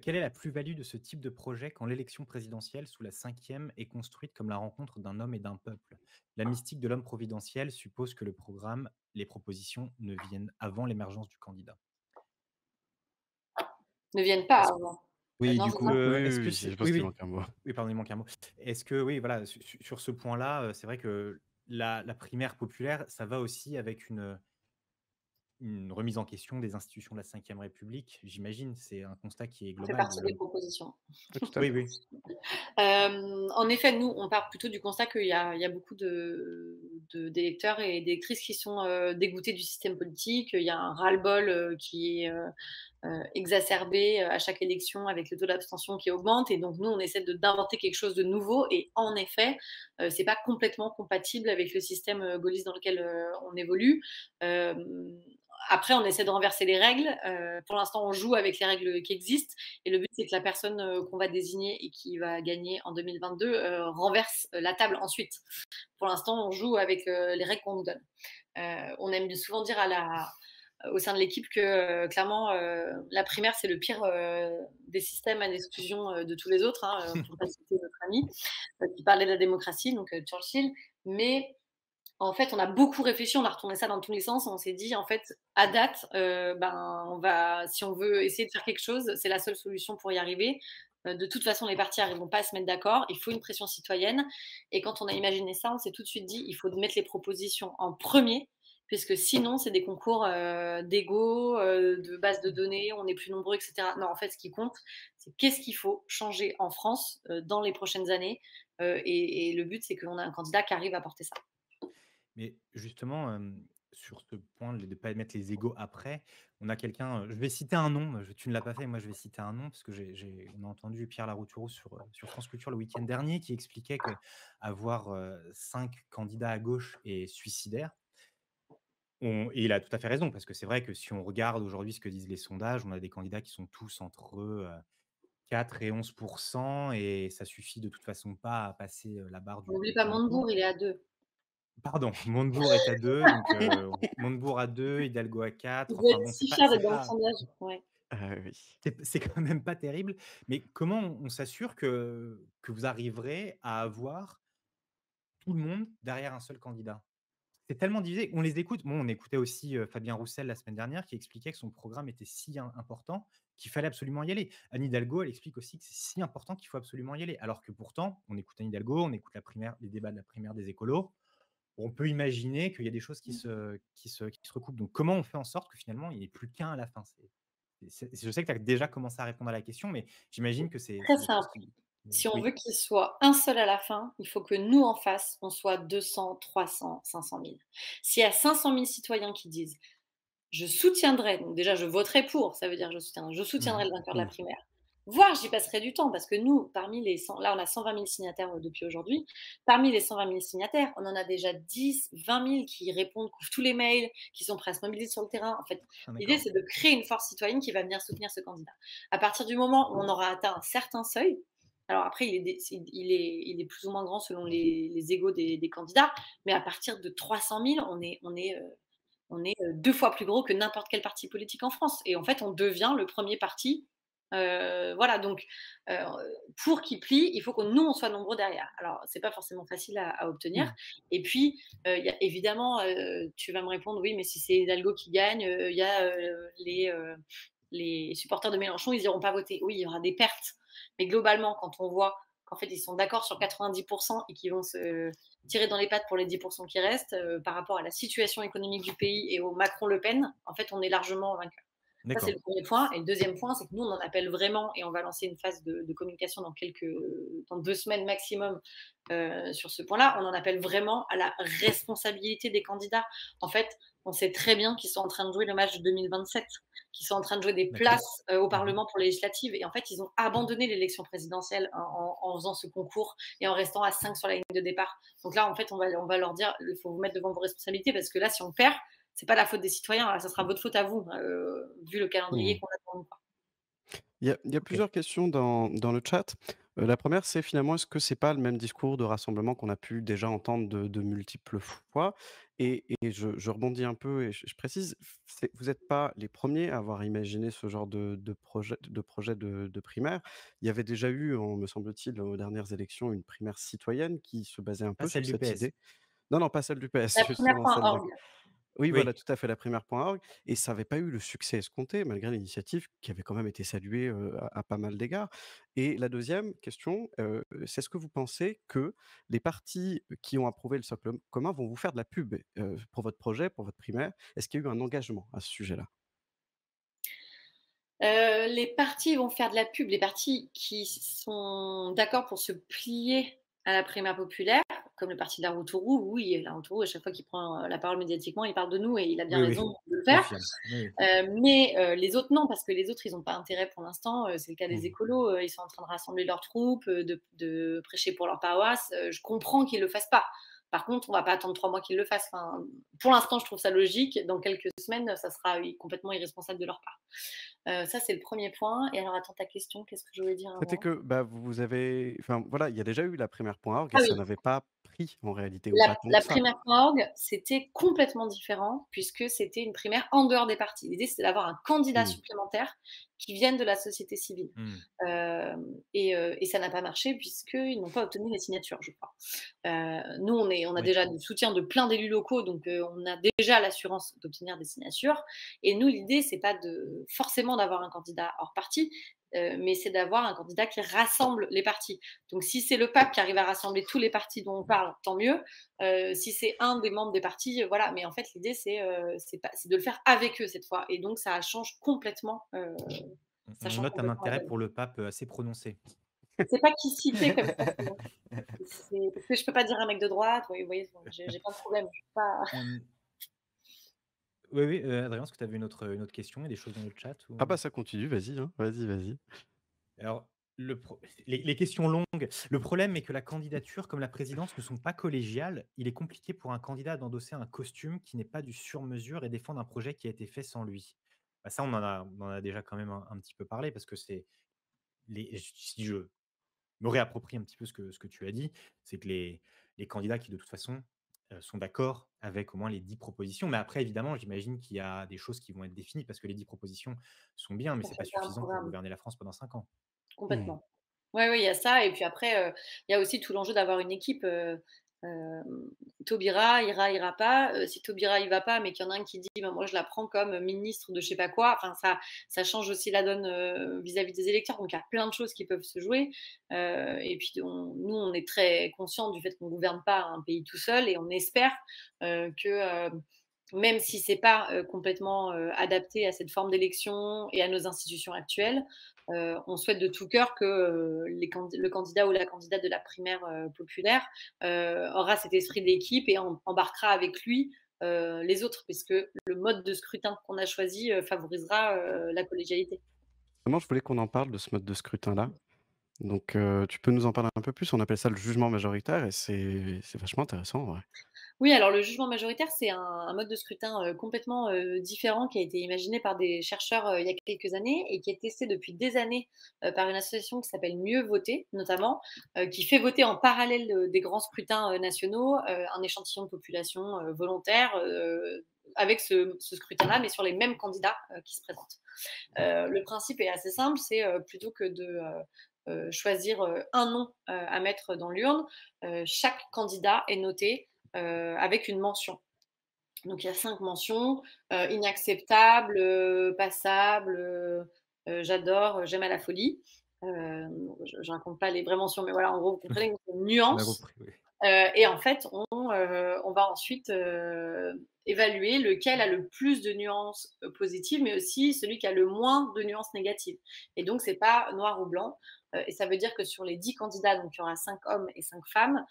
quelle est la plus-value de ce type de projet quand l'élection présidentielle sous la 5e est construite comme la rencontre d'un homme et d'un peuple? La mystique de l'homme providentiel suppose que le programme, les propositions ne viennent avant l'émergence du candidat». Ne viennent pas Est-ce avant. Oui, Non, du c'est coup, ça? oui, est-ce oui, que oui, c'est je oui, pense qu'il oui, manque un mot. oui, pardon, il manque un mot. Est-ce que oui, voilà, sur ce point-là, c'est vrai que la primaire populaire, ça va aussi avec une remise en question des institutions de la 5e République, j'imagine? C'est un constat qui est Ça fait global de partie des l'homme. propositions. Oui, tout à Oui, fait. oui. En effet, nous, on part plutôt du constat qu'il y a beaucoup d'électeurs et d'électrices qui sont dégoûtés du système politique. Il y a un ras-le-bol qui est exacerbé à chaque élection avec le taux d'abstention qui augmente. Et donc, nous, on essaie d'inventer quelque chose de nouveau. Et en effet, c'est pas complètement compatible avec le système gaulliste dans lequel on évolue. Euh, Après, on essaie de renverser les règles. Pour l'instant, on joue avec les règles qui existent. Et le but, c'est que la personne qu'on va désigner et qui va gagner en 2022 renverse la table ensuite. Pour l'instant, on joue avec les règles qu'on nous donne. On aime souvent dire au sein de l'équipe que clairement, la primaire, c'est le pire des systèmes à l'exclusion de tous les autres, hein, pour ne pas citer notre ami qui parlait de la démocratie, donc Churchill. Mais en fait, on a beaucoup réfléchi, on a retourné ça dans tous les sens. On s'est dit, en fait, à date, si on veut essayer de faire quelque chose, c'est la seule solution pour y arriver. De toute façon, les partis n'arriveront pas à se mettre d'accord. Il faut une pression citoyenne. Et quand on a imaginé ça, on s'est tout de suite dit, il faut mettre les propositions en premier, puisque sinon, c'est des concours d'ego, de base de données, on est plus nombreux, etc. Non, en fait, ce qui compte, c'est qu'est-ce qu'il faut changer en France dans les prochaines années. Et le but, c'est qu'on a un candidat qui arrive à porter ça. Mais justement, sur ce point de ne pas mettre les égos après, on a quelqu'un, je vais citer un nom, tu ne l'as pas fait, moi je vais citer un nom parce que on a entendu Pierre Larouturou sur France Culture le week-end dernier qui expliquait qu'avoir 5 candidats à gauche est suicidaire. Et il a tout à fait raison parce que c'est vrai que si on regarde aujourd'hui ce que disent les sondages, on a des candidats qui sont tous entre 4 et 11 et ça suffit de toute façon pas à passer, la barre N'oublie du pas premier tour. Montebourg, il est à 2. Pardon, Montebourg est à 2, donc Montebourg à 2, Hidalgo à Il 4. doit Enfin être bon, si fier d'être dans le sondage. Ouais. Oui. c'est quand même pas terrible. Mais comment on s'assure que vous arriverez à avoir tout le monde derrière un seul candidat? C'est tellement divisé. On les écoute. Bon, on écoutait aussi Fabien Roussel la semaine dernière qui expliquait que son programme était si important qu'il fallait absolument y aller. Anne Hidalgo, elle explique aussi que c'est si important qu'il faut absolument y aller. Alors que pourtant, on écoute Anne Hidalgo, on écoute les débats de la primaire des écolos. On peut imaginer qu'il y a des choses qui se recoupent. Donc, comment on fait en sorte que finalement, il n'y ait plus qu'un à la fin? Je sais que tu as déjà commencé à répondre à la question, mais j'imagine que c'est Très des choses simple. qui. Si on Oui. veut qu'il soit un seul à la fin, il faut que nous, en face, on soit 200, 300, 500 000. S'il y a 500 000 citoyens qui disent je soutiendrai, donc déjà je voterai pour, ça veut dire je soutiendrai le vainqueur de la Mmh. primaire. Voire j'y passerai du temps parce que nous, parmi les 100, là on a 120 000 signataires depuis aujourd'hui. Parmi les 120 000 signataires, on en a déjà 10, 20 000 qui répondent, couvrent tous les mails, qui sont prêts à se mobiliser sur le terrain. En fait, Ah, l'idée d'accord. c'est de créer une force citoyenne qui va venir soutenir ce candidat. À partir du moment où on aura atteint un certain seuil, alors après il est plus ou moins grand selon les égos des candidats, mais à partir de 300 000, on est 2 fois plus gros que n'importe quel parti politique en France et en fait, on devient le premier parti, voilà donc heu, pour qu'il plie, il faut que nous, on soit nombreux derrière. Alors c'est pas forcément facile à obtenir Mmh. et puis, il y a évidemment, tu vas me répondre: «Oui, mais si c'est Hidalgo qui gagne, il y a, les supporters de Mélenchon, ils iront pas voter». Oui, il y aura des pertes, mais globalement, quand on voit qu'en fait, ils sont d'accord sur 90 et qu'ils vont se tirer dans les pattes pour les 10 qui restent, par rapport à la situation économique du pays et au Macron-Le Pen, en fait, on est largement vainqueur. Ça, c'est D'accord. le premier point. Et le deuxième point, c'est que nous, on en appelle vraiment, et on va lancer une phase de communication dans 2 semaines maximum sur ce point-là. On en appelle vraiment à la responsabilité des candidats. En fait, on sait très bien qu'ils sont en train de jouer le match de 2027, qu'ils sont en train de jouer des D'accord. places au Mmh. Parlement pour les législatives. Et en fait, ils ont abandonné l'élection présidentielle en faisant ce concours et en restant à 5 sur la ligne de départ. Donc là, en fait, on va leur dire il faut vous mettre devant vos responsabilités parce que là, si on perd, c'est pas la faute des citoyens, là, ça sera votre faute à vous, vu le calendrier Mmh. qu'on a devant nous, quoi. Il y a OK. plusieurs questions dans le chat. La première, c'est finalement, est-ce que c'est pas le même discours de rassemblement qu'on a pu déjà entendre de multiples fois? Et je rebondis un peu et je précise, c'est vous n'êtes pas les premiers à avoir imaginé ce genre de projet de primaire. Il y avait déjà eu, me semble-t-il, aux dernières élections, une primaire citoyenne qui se basait un Pas peu sur celle du cette PS. idée. Non, non, pas celle du PS, La justement, celle de primaire.org. oui, voilà, Oui. tout à fait, la primaire.org et ça n'avait pas eu le succès escompté malgré l'initiative qui avait quand même été saluée, à pas mal d'égards et la deuxième question, c'est est-ce que vous pensez que les partis qui ont approuvé le socle commun vont vous faire de la pub, pour votre projet, pour votre primaire? Est-ce qu'il y a eu un engagement à ce sujet-là? Les partis vont faire de la pub, les partis qui sont d'accord pour se plier à la primaire populaire, comme le parti de la Route-Roux, oui, la Route-Roux, à chaque fois qu'il prend, la parole médiatiquement, il parle de nous et il a bien Oui, oui, raison de le faire. confirme. Oui, oui. Mais les autres non, parce que les autres, ils n'ont pas intérêt pour l'instant, c'est le cas des Mmh. écolos, ils sont en train de rassembler leurs troupes, de prêcher pour leur paroisse, je comprends qu'ils le fassent pas. Par contre, on va pas attendre 3 mois qu'ils le fassent. Enfin, pour l'instant, je trouve ça logique. Dans quelques semaines, ça sera, oui, complètement irresponsable de leur part. Ça, c'est le premier point et alors attends ta question, qu'est-ce que je voulais dire C'était avant? que, bah, vous avez enfin, voilà, il y a déjà eu la primaire.org et Ah ça oui. n'avait pas pris en réalité ou La pas tant la que ça. primaire.org, c'était complètement différent puisque c'était une primaire en dehors des partis. L'idée, c'était d'avoir un candidat Mmh. supplémentaire qui vienne de la société civile. Mmh. Et ça n'a pas marché puisqu'ils n'ont pas obtenu les signatures, je crois. Nous, on a Oui. déjà du soutien de plein d'élus locaux, donc on a déjà l'assurance d'obtenir des signatures. Et nous, l'idée, c'est pas forcément d'avoir un candidat hors parti, mais c'est d'avoir un candidat qui rassemble les partis. Donc si c'est le pape qui arrive à rassembler tous les partis dont on parle, tant mieux. Si c'est un des membres des partis, voilà. Mais en fait, l'idée, c'est de le faire avec eux cette fois. Et donc, ça change complètement, ça On change note un complètement la intérêt donne. pour le pape, assez prononcé. C'est pas qui citait comme ça, c'est parce que je peux pas dire un mec de droite, oui, vous voyez, j'ai pas de problème, je suis pas. Hem, oui, oui, Adrien, est-ce que tu avais une autre question et des choses dans le chat Ah ou? bah, ça continue, vas-y, hein, vas-y, vas-y. Alors, les questions longues, le problème est que la candidature, comme la présidence, ne sont pas collégiales. Il est compliqué pour un candidat d'endosser un costume qui n'est pas du sur-mesure et défendre un projet qui a été fait sans lui. Bah, ça, on en a déjà quand même un petit peu parlé parce que c'est si je me réapproprie un petit peu ce que tu as dit, c'est que les candidats qui, de toute façon, sont d'accord avec au moins les 10 propositions. Mais après, évidemment, j'imagine qu'il y a des choses qui vont être définies parce que les 10 propositions sont bien, mais Pour c'est pas faire un suffisant pour programme, gouverner la France pendant 5 ans. Mmh. complètement. Oui, oui, il y a ça et puis après, il y a aussi tout l'enjeu d'avoir une équipe, Taubira ira pas, si Taubira il va pas, mais qu'il y en a un qui dit: «Ben, moi je la prends comme ministre de je sais pas quoi», enfin ça change aussi la donne, vis-à-vis des électeurs, donc il y a plein de choses qui peuvent se jouer, et puis nous, on est très conscients du fait qu'on gouverne pas un pays tout seul et on espère, que, même si c'est pas complètement adapté à cette forme d'élection et à nos institutions actuelles. On souhaite de tout cœur que le candidat ou la candidate de la primaire populaire aura cet esprit d'équipe et embarquera avec lui les autres, puisque le mode de scrutin qu'on a choisi favorisera la collégialité. Vraiment, je voulais qu'on en parle de ce mode de scrutin-là. Donc, tu peux nous en parler un peu plus? On appelle ça le jugement majoritaire et c'est vachement intéressant, en vrai. Oui, alors le jugement majoritaire, c'est un mode de scrutin complètement différent qui a été imaginé par des chercheurs il y a quelques années et qui est testé depuis des années par une association qui s'appelle Mieux voter, notamment, qui fait voter en parallèle des grands scrutins nationaux un échantillon de population volontaire avec ce scrutin-là, mais sur les mêmes candidats qui se présentent. Le principe est assez simple, c'est plutôt que de choisir un nom à mettre dans l'urne, chaque candidat est noté avec une mention. Donc il y a 5 mentions, inacceptable, passable, j'adore, j'aime à la folie. Je raconte pas les vraies mentions, mais voilà, en gros, vous comprenez, donc une On a nuance. compris, oui. Et en fait, on va ensuite évaluer lequel a le plus de nuances positives, mais aussi celui qui a le moins de nuances négatives. Et donc, c'est pas noir ou blanc. Et ça veut dire que sur les 10 candidats, donc il y aura 5 hommes et 5 femmes,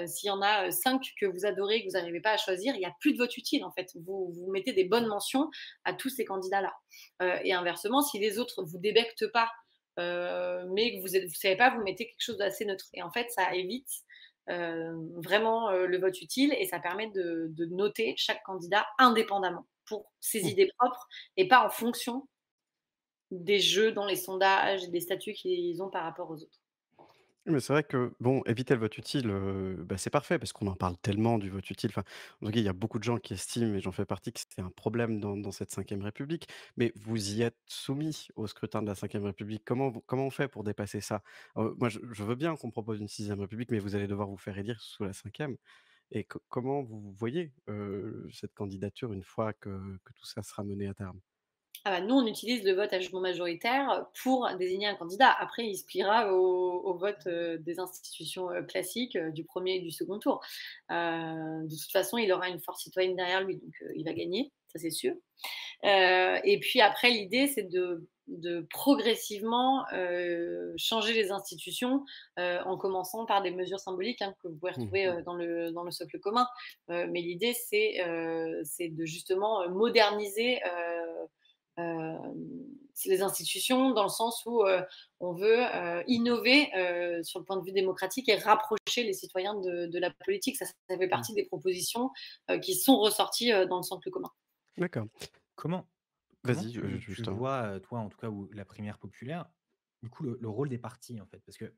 s'il y en a 5 que vous adorez, que vous n'arrivez pas à choisir, il n'y a plus de vote utile en fait. Vous mettez des bonnes mentions à tous ces candidats-là. Et inversement, si les autres vous débectent pas, mais que vous ne savez pas, vous mettez quelque chose d'assez neutre. Et en fait, ça évite vraiment le vote utile et ça permet de noter chaque candidat indépendamment pour ses Mmh. idées propres et pas en fonction des jeux dans les sondages et des statuts qu'ils ont par rapport aux autres. Oui, mais c'est vrai que, bon, éviter le vote utile, bah, c'est parfait parce qu'on en parle tellement du vote utile. Enfin, en tout cas, il y a beaucoup de gens qui estiment, et j'en fais partie, que c'est un problème dans cette cinquième République. Mais vous y êtes soumis au scrutin de la cinquième République. Comment on fait pour dépasser ça? Moi, je veux bien qu'on propose une sixième République, mais vous allez devoir vous faire élire sous la cinquième. Et comment vous voyez, cette candidature une fois que tout ça sera mené à terme? Ah bah, nous, on utilise le vote à jugement majoritaire pour désigner un candidat. Après, il se pliera au vote des institutions classiques du premier et du second tour. De toute façon, il aura une force citoyenne derrière lui, donc il va gagner, ça c'est sûr. Et puis après, l'idée, c'est de progressivement changer les institutions en commençant par des mesures symboliques hein, que vous pouvez Mmh. retrouver dans le socle commun. Mais l'idée, c'est de justement moderniser euh, les institutions dans le sens où on veut innover sur le point de vue démocratique et rapprocher les citoyens de la politique. Ça fait Mmh. partie des propositions qui sont ressorties dans le socle commun. D'accord. Comment comment Vas-y, tu justement. vois, toi, en tout cas, ou la primaire populaire, du coup, le rôle des partis, en fait? Parce que,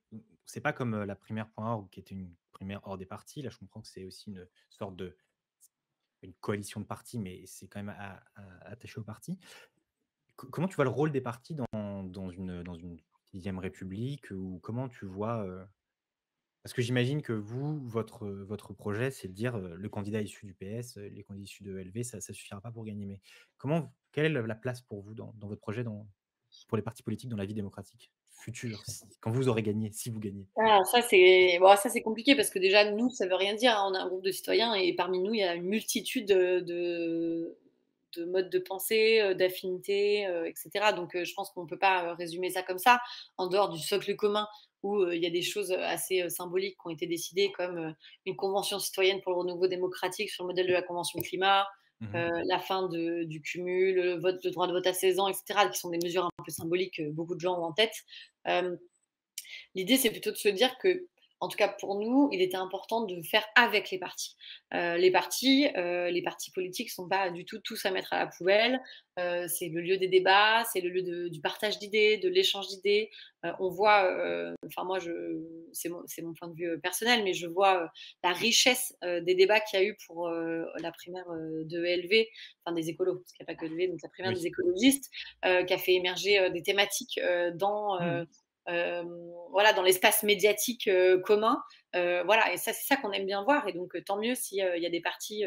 c'est pas comme, la primaire.org qui était une primaire hors des partis. Là, je comprends que c'est aussi une sorte de une coalition de partis, mais c'est quand même attaché aux partis. Comment tu vois le rôle des partis dans une 6 république? Ou comment tu vois, parce que j'imagine que vous, votre projet, c'est de dire, le candidat issu du PS, les candidats issus de LV, ça suffira pas pour gagner. Mais quelle est la place pour vous dans votre projet, pour les partis politiques dans la vie démocratique future, quand vous aurez gagné, si vous gagnez? Ah, ça c'est bon, ça c'est compliqué parce que déjà nous, ça veut rien dire, hein. On a un groupe de citoyens et parmi nous, il y a une multitude de modes de pensée, d'affinités, et cetera. Donc je pense qu'on peut pas, résumer ça comme ça. En dehors du socle commun où, il y a des choses, assez, symboliques qui ont été décidées comme, une convention citoyenne pour le renouveau démocratique sur le modèle de la convention climat, Mmh. la fin du cumul, le droit de vote à 16 ans et cetera, qui sont des mesures un peu symboliques que beaucoup de gens ont en tête. Hem L'idée, c'est plutôt de se dire que, en tout cas pour nous, il était important de faire avec les partis. Les partis politiques ne sont pas du tout tous à mettre à la poubelle. C'est le lieu des débats, c'est le lieu du partage d'idées, de l'échange d'idées. On voit, enfin moi, c'est mon point de vue personnel, mais je vois la richesse des débats qu'il y a eu pour la primaire de ELV, enfin des écolos, parce qu'il n'y a pas que ELV, donc la primaire des Oui. écologistes, qui a fait émerger des thématiques dans Mmh. voilà, dans l'espace médiatique commun. Voilà, et ça, c'est ça qu'on aime bien voir. Et donc, tant mieux s'il y a des partis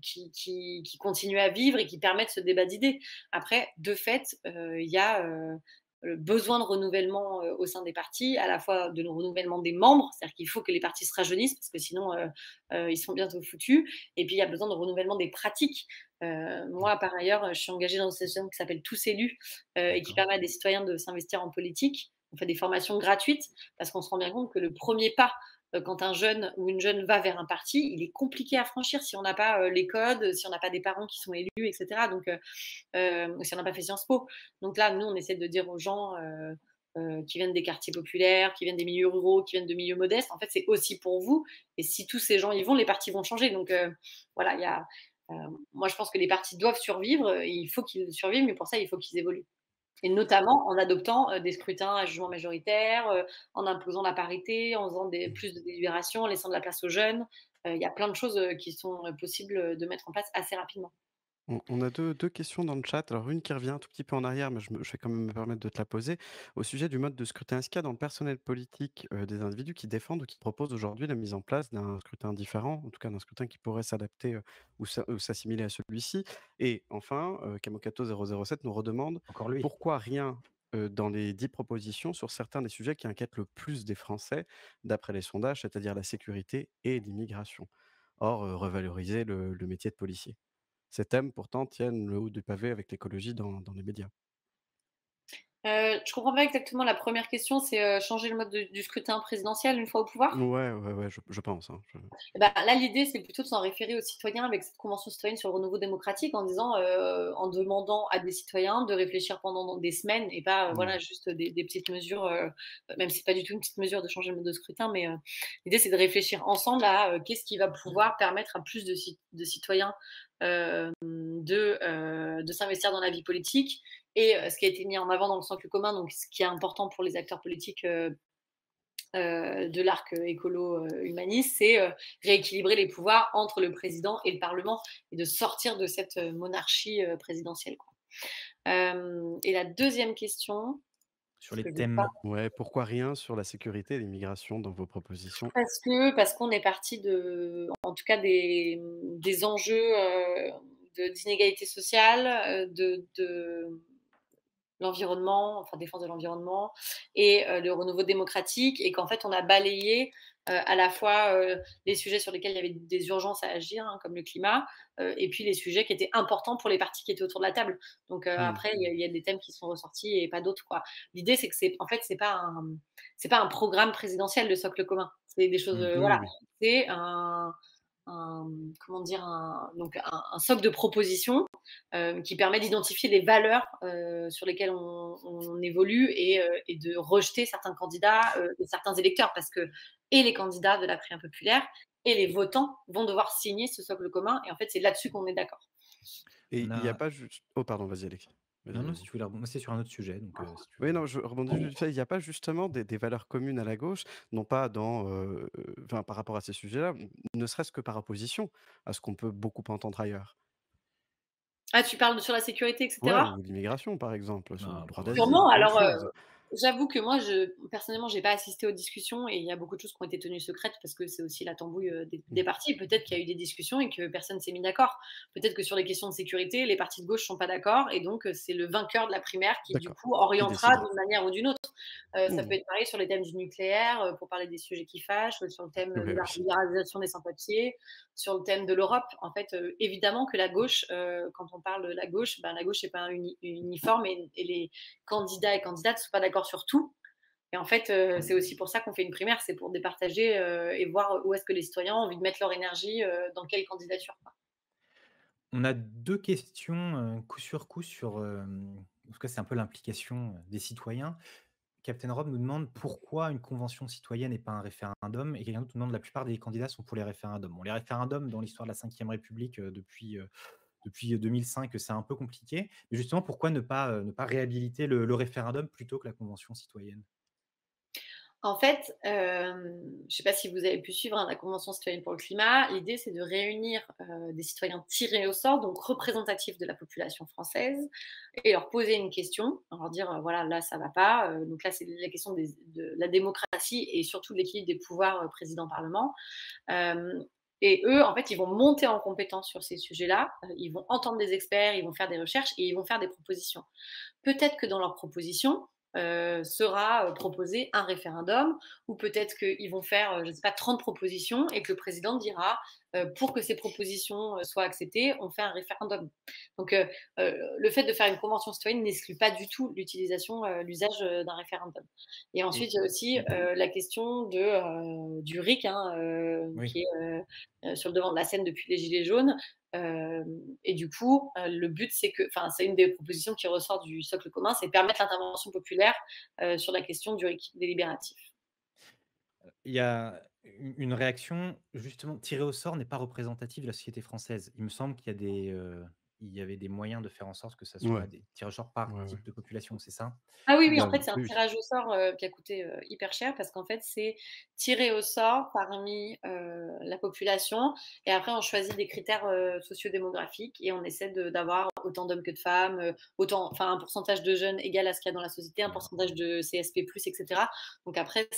qui continuent à vivre et qui permettent ce débat d'idées. Après, de fait, il y a le besoin de renouvellement au sein des partis, à la fois de renouvellement des membres, c'est-à-dire qu'il faut que les partis se rajeunissent parce que sinon ils sont bientôt foutus. Et puis il y a besoin de renouvellement des pratiques. Moi, par ailleurs, je suis engagée dans une association qui s'appelle Tous élus et qui D'accord. permet à des citoyens de s'investir en politique. On fait des formations gratuites parce qu'on se rend bien compte que le premier pas quand un jeune ou une jeune va vers un parti, il est compliqué à franchir si on n'a pas les codes, si on n'a pas des parents qui sont élus, etc. Donc, si on n'a pas fait Sciences Po. Donc là, nous, on essaie de dire aux gens qui viennent des quartiers populaires, qui viennent des milieux ruraux, qui viennent de milieux modestes, en fait, c'est aussi pour vous. Et si tous ces gens y vont, les partis vont changer. Donc, voilà, il y a, moi, je pense que les partis doivent survivre. Et il faut qu'ils survivent, mais pour ça, il faut qu'ils évoluent. Et notamment en adoptant des scrutins à jugement majoritaire, en imposant la parité, en faisant plus de délibérations, en laissant de la place aux jeunes. Il y a plein de choses qui sont possibles de mettre en place assez rapidement. On a deux questions dans le chat. Alors, une qui revient un tout petit peu en arrière, mais je vais quand même me permettre de te la poser. Au sujet du mode de scrutin, est-ce qu'il y a dans le personnel politique des individus qui défendent ou qui proposent aujourd'hui la mise en place d'un scrutin différent, en tout cas d'un scrutin qui pourrait s'adapter ou s'assimiler à celui-ci? Et enfin, Kamokato007 nous redemande Encore lui. pourquoi rien dans les 10 propositions sur certains des sujets qui inquiètent le plus des Français, d'après les sondages, c'est-à-dire la sécurité et l'immigration. Or, revaloriser le métier de policier. Ces thèmes pourtant tiennent le haut du pavé avec l'écologie dans les médias. Je comprends pas exactement la première question, c'est changer le mode du scrutin présidentiel une fois au pouvoir. Ouais, je pense, hein, Eh ben, là, l'idée, c'est plutôt de s'en référer aux citoyens avec cette convention citoyenne sur le renouveau démocratique en disant, en demandant à des citoyens de réfléchir pendant des semaines et pas, Mmh. voilà, juste des petites mesures, même si c'est pas du tout une petite mesure de changer le mode de scrutin, mais l'idée, c'est de réfléchir ensemble à qu'est-ce qui va pouvoir permettre à plus de citoyens de s'investir dans la vie politique. Et ce qui a été mis en avant dans le socle commun, donc ce qui est important pour les acteurs politiques de l'arc écolo-humaniste, c'est rééquilibrer les pouvoirs entre le président et le Parlement et de sortir de cette monarchie présidentielle, quoi. Et la deuxième question, Sur parce les que j'ai pas, thèmes. Ouais, pourquoi rien sur la sécurité et l'immigration dans vos propositions? parce qu'on est parti en tout cas des enjeux d'inégalité sociale, de l'environnement, enfin défense de l'environnement et le renouveau démocratique, et qu'en fait on a balayé à la fois les sujets sur lesquels il y avait des urgences à agir, hein, comme le climat, et puis les sujets qui étaient importants pour les partis qui étaient autour de la table. Donc Mmh. après il y a des thèmes qui sont ressortis et pas d'autres, quoi. L'idée c'est que c'est pas un programme présidentiel de socle commun. C'est des choses Mmh. Oui, voilà, oui. c'est comment dire, donc un socle de propositions qui permet d'identifier les valeurs sur lesquelles on évolue et de rejeter certains candidats et certains électeurs, parce que et les candidats de la primaire populaire et les votants vont devoir signer ce socle commun, et en fait c'est là-dessus qu'on est d'accord. Et On il n'y a a. pas juste oh pardon, vas-y Alexis. Non, Vas-y, non, vas-y. si tu veux moi, c'est sur un autre sujet, donc si tu Oui, veux. non, je rebondis juste vite fait, il n'y a pas justement des valeurs communes à la gauche, non pas dans, enfin, par rapport à ces sujets-là, ne serait-ce que par opposition à ce qu'on peut beaucoup entendre ailleurs? Ah, tu parles sur la sécurité, Ouais, etc. ou l'immigration par exemple, sur le Non, droit d'asile, Sûrement. plein de Alors, choses. j'avoue que moi, personnellement, j'ai pas assisté aux discussions et il y a beaucoup de choses qui ont été tenues secrètes parce que c'est aussi la tambouille des Mmh. partis. Peut-être qu'il y a eu des discussions et que personne s'est mis d'accord. Peut-être que sur les questions de sécurité, les partis de gauche sont pas d'accord et donc c'est le vainqueur de la primaire qui, du D'accord, coup, qui orientera décidera. d'une manière ou d'une autre. Ça peut Mmh. être pareil sur les thèmes du nucléaire, pour parler des sujets qui fâchent, sur le thème de Ouais, la oui. libéralisation des sans-papiers, sur le thème de l'Europe. En fait, évidemment que la gauche, quand on parle de la gauche, ben, la gauche n'est pas uniforme et les candidats et candidates ne sont pas d'accord sur tout. Et en fait, c'est aussi pour ça qu'on fait une primaire, c'est pour départager et voir où est-ce que les citoyens ont envie de mettre leur énergie, dans quelle candidature, quoi. On a 2 questions coup sur coup sur, en tout cas, c'est un peu l'implication des citoyens. Captain Rob nous demande pourquoi une convention citoyenne et pas un référendum, et quelqu'un d'autre nous demande la plupart des candidats sont pour les référendums. Bon, les référendums dans l'histoire de la Ve République, depuis 2005, c'est un peu compliqué. Mais justement, pourquoi ne pas réhabiliter le référendum plutôt que la convention citoyenne? En fait, je sais pas si vous avez pu suivre, hein, la Convention citoyenne pour le climat. L'idée, c'est de réunir, des citoyens tirés au sort, donc représentatifs de la population française, et leur poser une question, leur dire, voilà, là, ça va pas, donc là, c'est la question de la démocratie et surtout de l'équilibre des pouvoirs, président-parlement. Hem Et eux, en fait, ils vont monter en compétence sur ces sujets-là, ils vont entendre des experts, ils vont faire des recherches et ils vont faire des propositions. Peut-être que dans leurs propositions, sera proposé un référendum, ou peut-être qu'ils vont faire, je ne sais pas, 30 propositions et que le président dira, pour que ces propositions soient acceptées, on fait un référendum. Donc, le fait de faire une convention citoyenne n'exclut pas du tout l'usage d'un référendum. Et Et ensuite, il y a aussi la question du RIC, hein, oui. qui est sur le devant de la scène depuis les Gilets jaunes. Et du coup, le but, c'est une des propositions qui ressort du socle commun, c'est permettre l'intervention populaire sur la question du RIC délibératif. Il y a une réaction, justement, tirée au sort n'est pas représentative de la société française. Il me semble il y avait des moyens de faire en sorte que ça soit Ouais, des tirés au sort par ouais, ouais. type de population, c'est ça? Ah oui, oui, Bah, en fait, c'est un oui, oui. tirage au sort, qui a coûté, hyper cher parce qu'en fait, c'est tiré au sort parmi, la population, et après on choisit des critères, sociodémographiques, et on essaie d'avoir autant d'hommes que de femmes, un pourcentage de jeunes égal à ce qu'il y a dans la société, un pourcentage de CSP+, et cetera. Donc après,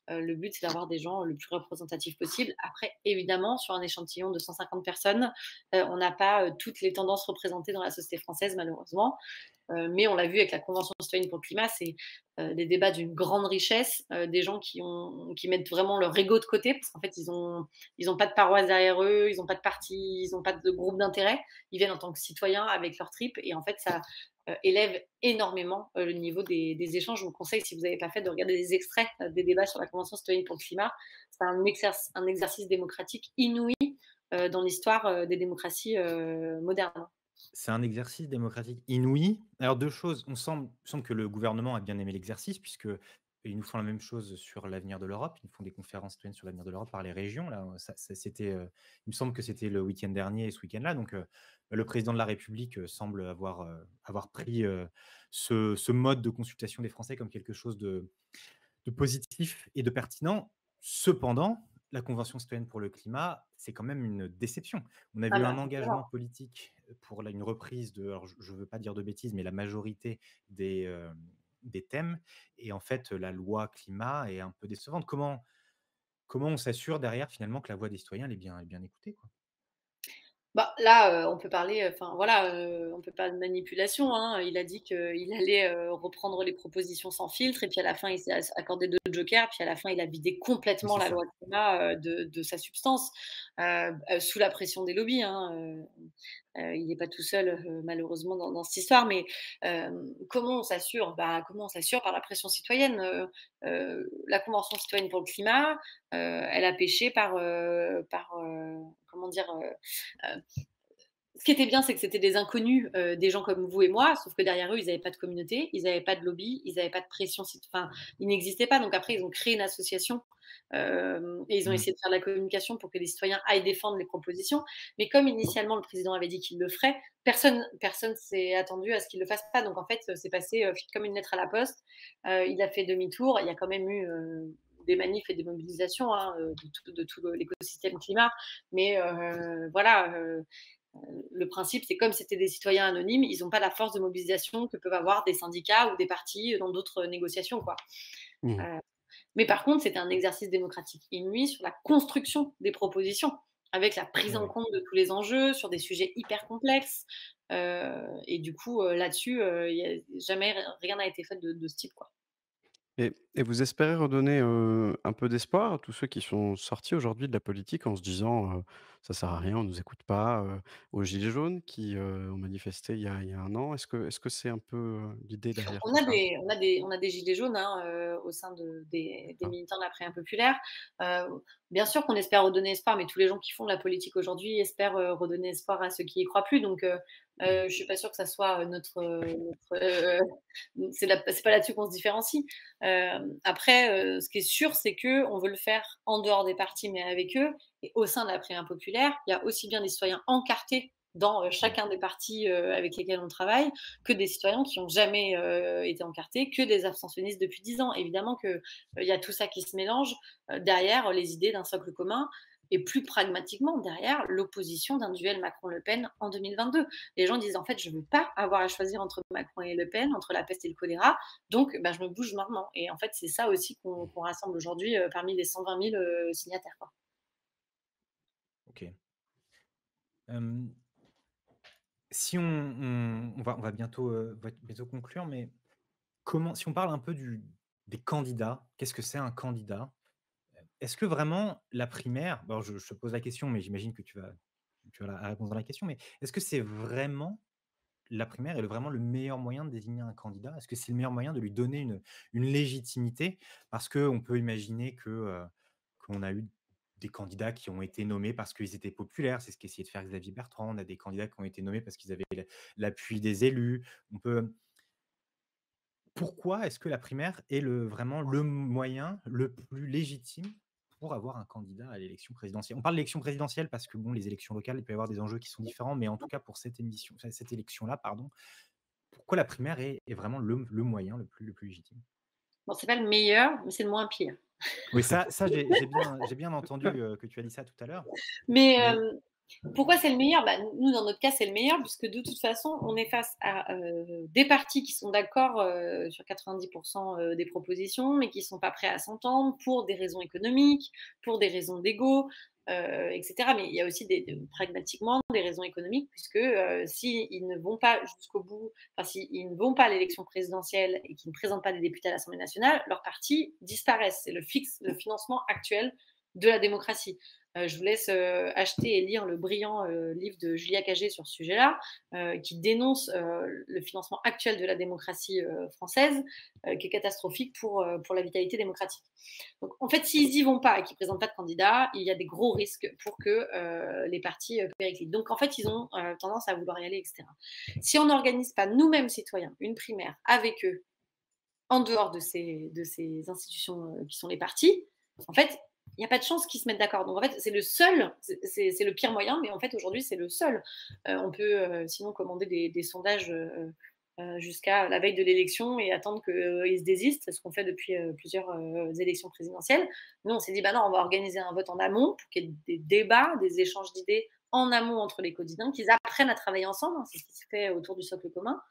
le but, c'est d'avoir des gens le plus représentatifs possible. Après, évidemment, sur un échantillon de 150 personnes, on n'a pas, toutes les tendances représentées dans la société française, malheureusement. Mais on l'a vu avec la Convention citoyenne pour le climat, c'est des débats d'une grande richesse, des gens qui mettent vraiment leur ego de côté, parce qu'en fait, ils ont pas de paroisse derrière eux, ils n'ont pas de parti, ils n'ont pas de groupe d'intérêt. Ils viennent en tant que citoyens avec leur tripes, et en fait, ça élève énormément le niveau des échanges. Je vous conseille, si vous n'avez pas fait, de regarder des extraits des débats sur la Convention citoyenne pour le climat. C'est un exercice démocratique inouï dans l'histoire des démocraties modernes. C'est un exercice démocratique inouï. Alors 2 choses, il semble que le gouvernement a bien aimé l'exercice, puisque ils nous font la même chose sur l'avenir de l'Europe. Ils nous font des conférences citoyennes sur l'avenir de l'Europe par les régions là, il me semble que c'était le week-end dernier et ce week-end-là, donc le président de la République, semble avoir pris, ce mode de consultation des Français comme quelque chose de positif et de pertinent. Cependant, la Convention citoyenne pour le climat, c'est quand même une déception. On Ah avait eu bah, un engagement voilà. politique pour une reprise alors je ne veux pas dire de bêtises, mais la majorité des thèmes. Et en fait, la loi climat est un peu décevante. Comment on s'assure derrière, finalement, que la voix des citoyens elle est bien écoutée, quoi? Bah, là, on peut parler, enfin voilà, on peut parler de manipulation, hein. Il a dit qu'il allait, reprendre les propositions sans filtre, et puis à la fin, il s'est accordé 2 jokers, puis à la fin, il a vidé Oui, complètement c'est la ça. loi climat, de sa substance, sous la pression des lobbies, hein. Il n'est pas tout seul, malheureusement dans cette histoire, mais comment on s'assure? Bah, comment on s'assure? Par la pression citoyenne. La Convention citoyenne pour le climat, elle a péché comment dire? Heu, Ce qui était bien, c'est que c'était des inconnus, des gens comme vous et moi, sauf que derrière eux, ils n'avaient pas de communauté, ils n'avaient pas de lobby, ils n'avaient pas de pression enfin, ils n'existaient pas. Donc après, ils ont créé une association, et ils ont Mmh. essayé de faire de la communication pour que les citoyens aillent défendre les propositions. Mais comme initialement, le président avait dit qu'il le ferait, personne s'est attendu à ce qu'il le fasse pas. Donc en fait, c'est passé, comme une lettre à la poste. Il a fait demi-tour. Il y a quand même eu, des manifs et des mobilisations, hein, de tout l'écosystème climat. Mais voilà, le principe, c'est comme c'était des citoyens anonymes, ils n'ont pas la force de mobilisation que peuvent avoir des syndicats ou des partis dans d'autres négociations, quoi. Mmh. Heu, mais par contre, c'était un exercice démocratique inouï sur la construction des propositions, avec la prise en Ouais. compte de tous les enjeux sur des sujets hyper complexes. Et du coup, là-dessus, il y a jamais rien n'a été fait de ce type, quoi. Et vous espérez redonner, un peu d'espoir à tous ceux qui sont sortis aujourd'hui de la politique en se disant, «Ça sert à rien, on nous écoute pas», aux gilets jaunes qui, ont manifesté il y a 1 an? Est-ce que c'est un peu, l'idée derrière On tout a ça? des gilets jaunes, hein, au sein des D'accord. militants de la Primaire populaire. Bien sûr qu'on espère redonner espoir, mais tous les gens qui font de la politique aujourd'hui espèrent, redonner espoir à ceux qui y croient plus. Donc, je suis pas sûre que ça soit, c'est pas là-dessus qu'on se différencie. Après, ce qui est sûr, c'est que on veut le faire en dehors des partis, mais avec eux, et au sein de la Primaire populaire. Il y a aussi bien des citoyens encartés dans, Mmh. chacun des partis, avec lesquels on travaille, que des citoyens qui n'ont jamais été encartés, que des abstentionnistes depuis 10 ans. Évidemment qu'il y a tout ça qui se mélange derrière les idées d'un socle commun, et plus pragmatiquement derrière l'opposition d'un duel Macron-Le Pen en 2022. Les gens disent en fait, je ne veux pas avoir à choisir entre Macron et Le Pen, entre la peste et le choléra, donc bah, je me bouge maintenant. Et en fait, c'est ça aussi qu'on rassemble aujourd'hui parmi les 120 000 signataires, quoi. OK. Hem, si on va bientôt conclure, mais si on parle un peu des candidats, qu'est-ce que c'est un candidat? Est-ce que vraiment la primaire, bon, je te pose la question, mais j'imagine que tu vas la répondre à la question, mais est-ce que c'est vraiment la primaire est vraiment le meilleur moyen de désigner un candidat? Est-ce que c'est le meilleur moyen de lui donner une légitimité? Parce qu'on peut imaginer qu'on a eu des candidats qui ont été nommés parce qu'ils étaient populaires. C'est ce qu'essayait de faire Xavier Bertrand. On a des candidats qui ont été nommés parce qu'ils avaient l'appui des élus. Pourquoi est-ce que la primaire est vraiment le moyen le plus légitime pour avoir un candidat à l'élection présidentielle? On parle d'élection présidentielle parce que bon, les élections locales, il peut y avoir des enjeux qui sont différents, mais en tout cas pour cette élection-là, pardon, pourquoi la primaire est vraiment le moyen le plus légitime? Bon, c'est pas le meilleur, mais c'est le moins pire. Oui, ça j'ai bien entendu, que tu as dit ça tout à l'heure, Mais mais pourquoi c'est le meilleur? Bah, nous, dans notre cas, c'est le meilleur puisque de toute façon, on est face à des partis qui sont d'accord sur 90% des propositions, mais qui ne sont pas prêts à s'entendre pour des raisons économiques, pour des raisons d'ego, etc. Mais il y a aussi pragmatiquement des raisons économiques, puisque s'ils ne vont pas jusqu'au bout, enfin, s'ils ne vont pas à l'élection présidentielle et qu'ils ne présentent pas des députés à l'Assemblée nationale, leur parti disparaissent. C'est le financement actuel de la démocratie. Je vous laisse acheter et lire le brillant livre de Julia Cagé sur ce sujet-là, qui dénonce le financement actuel de la démocratie française, qui est catastrophique pour la vitalité démocratique. Donc, en fait, s'ils n'y vont pas et qu'ils ne présentent pas de candidat, il y a des gros risques pour que les partis périclitent. Donc, en fait, ils ont tendance à vouloir y aller, etc. Si on n'organise pas nous-mêmes, citoyens, une primaire avec eux, en dehors de ces institutions qui sont les partis, en fait, il n'y a pas de chance qu'ils se mettent d'accord. Donc, en fait, c'est le seul, c'est le pire moyen, mais en fait, aujourd'hui, c'est le seul. On peut sinon commander des sondages jusqu'à la veille de l'élection et attendre qu'ils se désistent, ce qu'on fait depuis plusieurs élections présidentielles. Nous, on s'est dit, bah non, on va organiser un vote en amont pour qu'il y ait des débats, des échanges d'idées en amont entre les candidats, qu'ils apprennent à travailler ensemble, hein, c'est ce qui se fait autour du socle commun,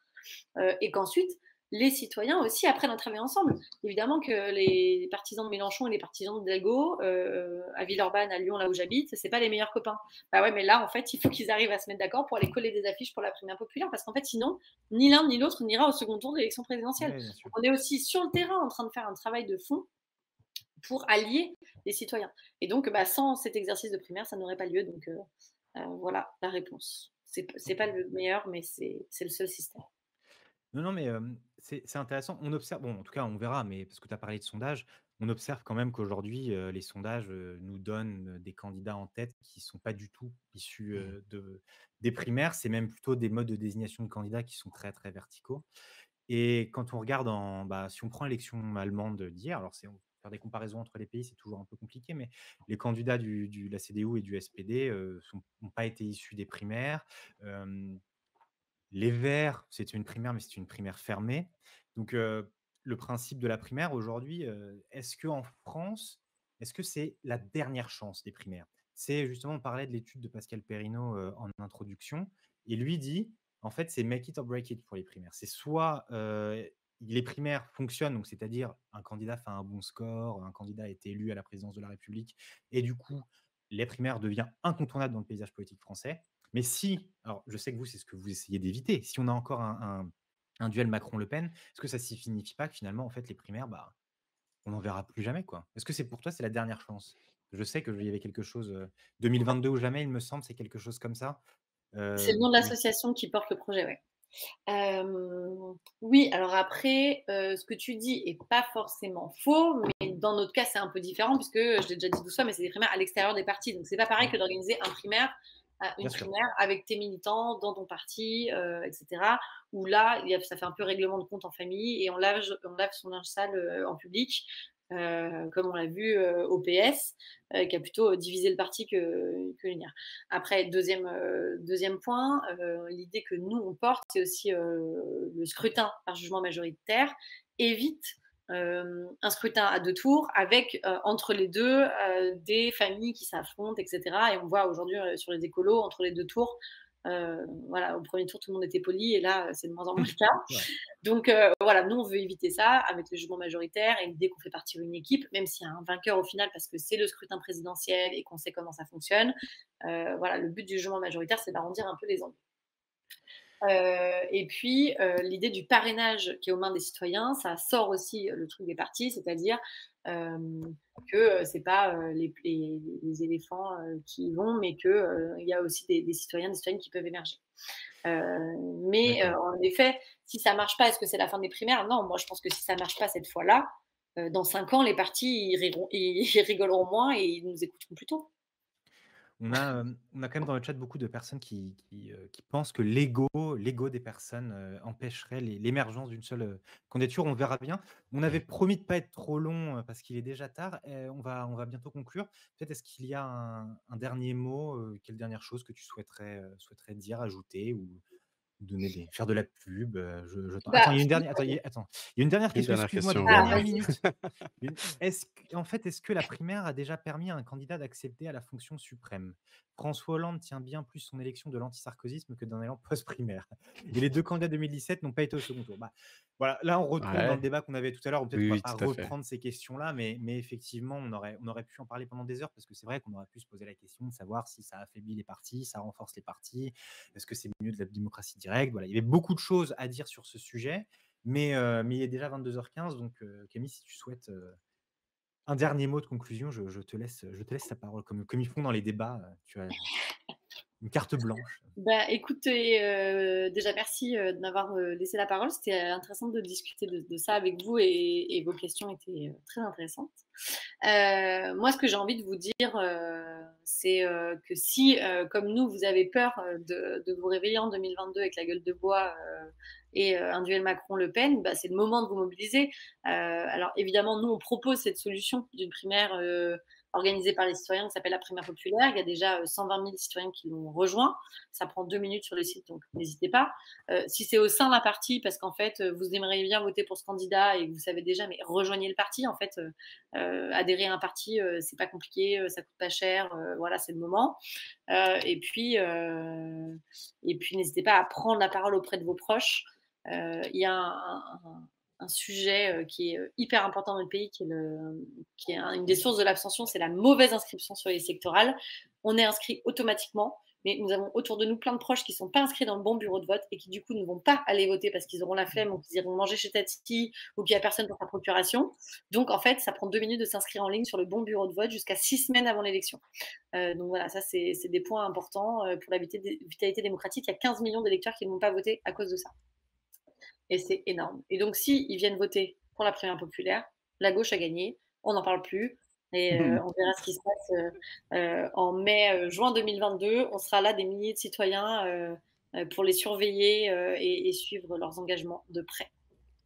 et qu'ensuite, les citoyens aussi apprennent à travailler ensemble. Évidemment que les partisans de Mélenchon et les partisans d'Hidalgo, à Villeurbanne, à Lyon, là où j'habite, c'est pas les meilleurs copains. Bah ouais, mais là, en fait, il faut qu'ils arrivent à se mettre d'accord pour aller coller des affiches pour la primaire populaire, parce qu'en fait, sinon, ni l'un ni l'autre n'ira au second tour de l'élection présidentielle. ouais, bien sûr. Donc, on est aussi sur le terrain en train de faire un travail de fond pour allier les citoyens. Et donc, bah, sans cet exercice de primaire, ça n'aurait pas lieu. Donc, voilà la réponse. C'est pas le meilleur, mais c'est le seul système. Non, non, mais c'est intéressant. On observe, bon, en tout cas, on verra, mais parce que tu as parlé de sondages, on observe quand même qu'aujourd'hui, les sondages nous donnent des candidats en tête qui ne sont pas du tout issus des primaires. C'est même plutôt des modes de désignation de candidats qui sont très, très verticaux. Et quand on regarde si on prend l'élection allemande d'hier, alors faire des comparaisons entre les pays, c'est toujours un peu compliqué, mais les candidats de la CDU et du SPD n'ont pas été issus des primaires. Euh, les Verts, c'est une primaire, mais c'est une primaire fermée. Donc, le principe de la primaire aujourd'hui, est-ce qu'en France, est-ce que c'est la dernière chance des primaires? C'est justement, on parlait de l'étude de Pascal Perrineau en introduction, et lui dit, en fait, c'est make it or break it pour les primaires. C'est soit les primaires fonctionnent, donc c'est-à-dire un candidat fait un bon score, un candidat a été élu à la présidence de la République, et du coup, les primaires deviennent incontournables dans le paysage politique français. Mais si, alors je sais que vous, c'est ce que vous essayez d'éviter, si on a encore un duel Macron-Le Pen, est-ce que ça ne signifie pas que finalement, en fait, les primaires, on n'en verra plus jamais, quoi? Est-ce que c'est pour toi, c'est la dernière chance? Je sais qu'il y avait quelque chose, 2022 ou jamais, il me semble, c'est quelque chose comme ça. C'est le nom de Oui. l'association qui porte le projet, ouais. Oui, alors après, ce que tu dis est pas forcément faux, mais dans notre cas, c'est un peu différent puisque, je l'ai déjà dit 12 fois, mais c'est des primaires à l'extérieur des partis. Donc c'est pas pareil que d'organiser une Bien sûr. primaire avec tes militants dans ton parti, etc. Où là, ça fait un peu règlement de compte en famille et on lave son linge sale en public, comme on l'a vu au PS, qui a plutôt divisé le parti que l'unir. Après, deuxième point, l'idée que nous, on porte, c'est aussi le scrutin par jugement majoritaire évite un scrutin à deux tours avec entre les deux des familles qui s'affrontent, etc. Et on voit aujourd'hui sur les écolos, entre les deux tours, voilà, au premier tour, tout le monde était poli et là, c'est de moins en moins le cas. Ouais. Donc voilà, nous, on veut éviter ça avec le jugement majoritaire et l'idée qu'on fait partir une équipe, même s'il y a un vainqueur au final parce que c'est le scrutin présidentiel et qu'on sait comment ça fonctionne. Voilà, le but du jugement majoritaire, c'est d'arrondir un peu les angles. Et puis, l'idée du parrainage qui est aux mains des citoyens, ça sort aussi le truc des partis, c'est-à-dire que c'est pas les éléphants qui y vont, mais qu'il y a aussi des citoyens, des citoyennes qui peuvent émerger. Mais D'accord. en effet, si ça marche pas, est-ce que c'est la fin des primaires? Non, moi je pense que si ça marche pas cette fois-là, dans 5 ans, les partis ils rigoleront moins et ils nous écouteront plus tôt. On a quand même dans le chat beaucoup de personnes qui pensent que l'ego des personnes empêcherait l'émergence d'une seule candidature. On verra bien. On avait promis de pas être trop long parce qu'il est déjà tard. On va bientôt conclure. Peut-être est-ce qu'il y a un dernier mot, quelle dernière chose que tu souhaiterais dire, ajouter ou faire de la pub. Attends, Bah, il y a une dernière. Attends, il y a une dernière Une question. dernière Excuse-moi, question, Ah, dernière ouais. vas-y. minute. Est-ce que la primaire a déjà permis à un candidat d'accéder à la fonction suprême? François Hollande tient bien plus son élection de l'antisarkozysme que d'un élan post-primaire. Et les deux candidats 2017 n'ont pas été au second tour. Bah, voilà, là on retombe dans le Ouais. débat qu'on avait tout à l'heure. Peut-être Oui, qu'on va oui, pas tout à fait. reprendre ces questions-là, mais effectivement, on aurait pu en parler pendant des heures parce que c'est vrai qu'on aurait pu se poser la question de savoir si ça affaiblit les partis, ça renforce les partis, est-ce que c'est mieux de la démocratie directe? Voilà, il y avait beaucoup de choses à dire sur ce sujet, mais il est déjà 22h15, donc Camille, si tu souhaites un dernier mot de conclusion, je te laisse la parole. Comme ils font dans les débats, tu as une carte blanche. Bah, écoutez, déjà merci, de m'avoir, laissé la parole. C'était, intéressant de discuter de ça avec vous et vos questions étaient, très intéressantes. Moi, ce que j'ai envie de vous dire, c'est, que si, comme nous, vous avez peur, de vous réveiller en 2022 avec la gueule de bois, et un duel Macron-Le Pen, bah, c'est le moment de vous mobiliser. Alors évidemment, nous, on propose cette solution d'une primaire, organisée par les citoyens qui s'appelle la primaire populaire. Il y a déjà 120 000 citoyens qui l'ont rejoint. Ça prend 2 minutes sur le site, donc n'hésitez pas. Si c'est au sein d'un parti, parce qu'en fait, vous aimeriez bien voter pour ce candidat et que vous savez déjà, mais rejoignez le parti. En fait, adhérer à un parti, c'est pas compliqué, ça coûte pas cher. Voilà, c'est le moment. Et puis, n'hésitez pas à prendre la parole auprès de vos proches. Il y a un sujet qui est hyper important dans le pays, qui est une des sources de l'abstention, c'est la mauvaise inscription sur les listes électorales. On est inscrit automatiquement, mais nous avons autour de nous plein de proches qui ne sont pas inscrits dans le bon bureau de vote et qui du coup ne vont pas aller voter parce qu'ils auront la flemme ou qu'ils iront manger chez Tati ou qu'il n'y a personne pour sa procuration. Donc en fait, ça prend 2 minutes de s'inscrire en ligne sur le bon bureau de vote jusqu'à 6 semaines avant l'élection. Donc voilà, ça c'est des points importants pour la vitalité démocratique. Il y a 15 millions d'électeurs qui ne vont pas voter à cause de ça. Et c'est énorme. Et donc, si ils viennent voter pour la primaire populaire, la gauche a gagné, on n'en parle plus. Et on verra ce qui se passe en mai-juin 2022. On sera là des milliers de citoyens pour les surveiller et suivre leurs engagements de près.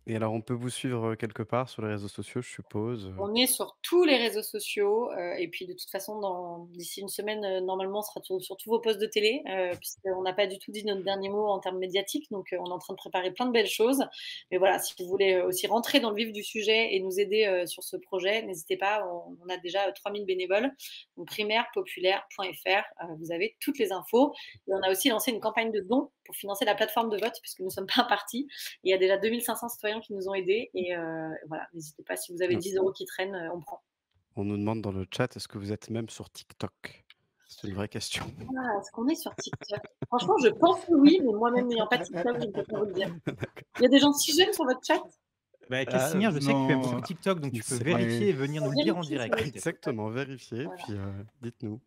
Et alors, on peut vous suivre quelque part sur les réseaux sociaux, je suppose. On est sur tous les réseaux sociaux et puis de toute façon, d'ici une semaine, normalement, on sera sur tous vos postes de télé puisqu'on n'a pas du tout dit notre dernier mot en termes médiatiques. Donc, on est en train de préparer plein de belles choses. Mais voilà, si vous voulez aussi rentrer dans le vif du sujet et nous aider sur ce projet, n'hésitez pas. On a déjà 3000 bénévoles. Donc, primairepopulaire.fr, vous avez toutes les infos. Et on a aussi lancé une campagne de dons pour financer la plateforme de vote puisque nous ne sommes pas un parti. Il y a déjà 2500 citoyens qui nous ont aidés. Et voilà, n'hésitez pas. Si vous avez 10 € qui traînent, on prend. On nous demande dans le chat, est-ce que vous êtes même sur TikTok? C'est une vraie question. Ah, est-ce qu'on est sur TikTok? Franchement, je pense que oui, mais moi-même n'ayant pas TikTok, je ne peux pas vous le dire. Il y a des gens si jeunes sur votre chat? Bah, Cassimir, je sais que tu aimes non, beaucoup TikTok, donc tu peux c'est- vérifier et venir nous le dire en Vérifiez direct. sur Exactement, vérifiez, Voilà. puis dites-nous.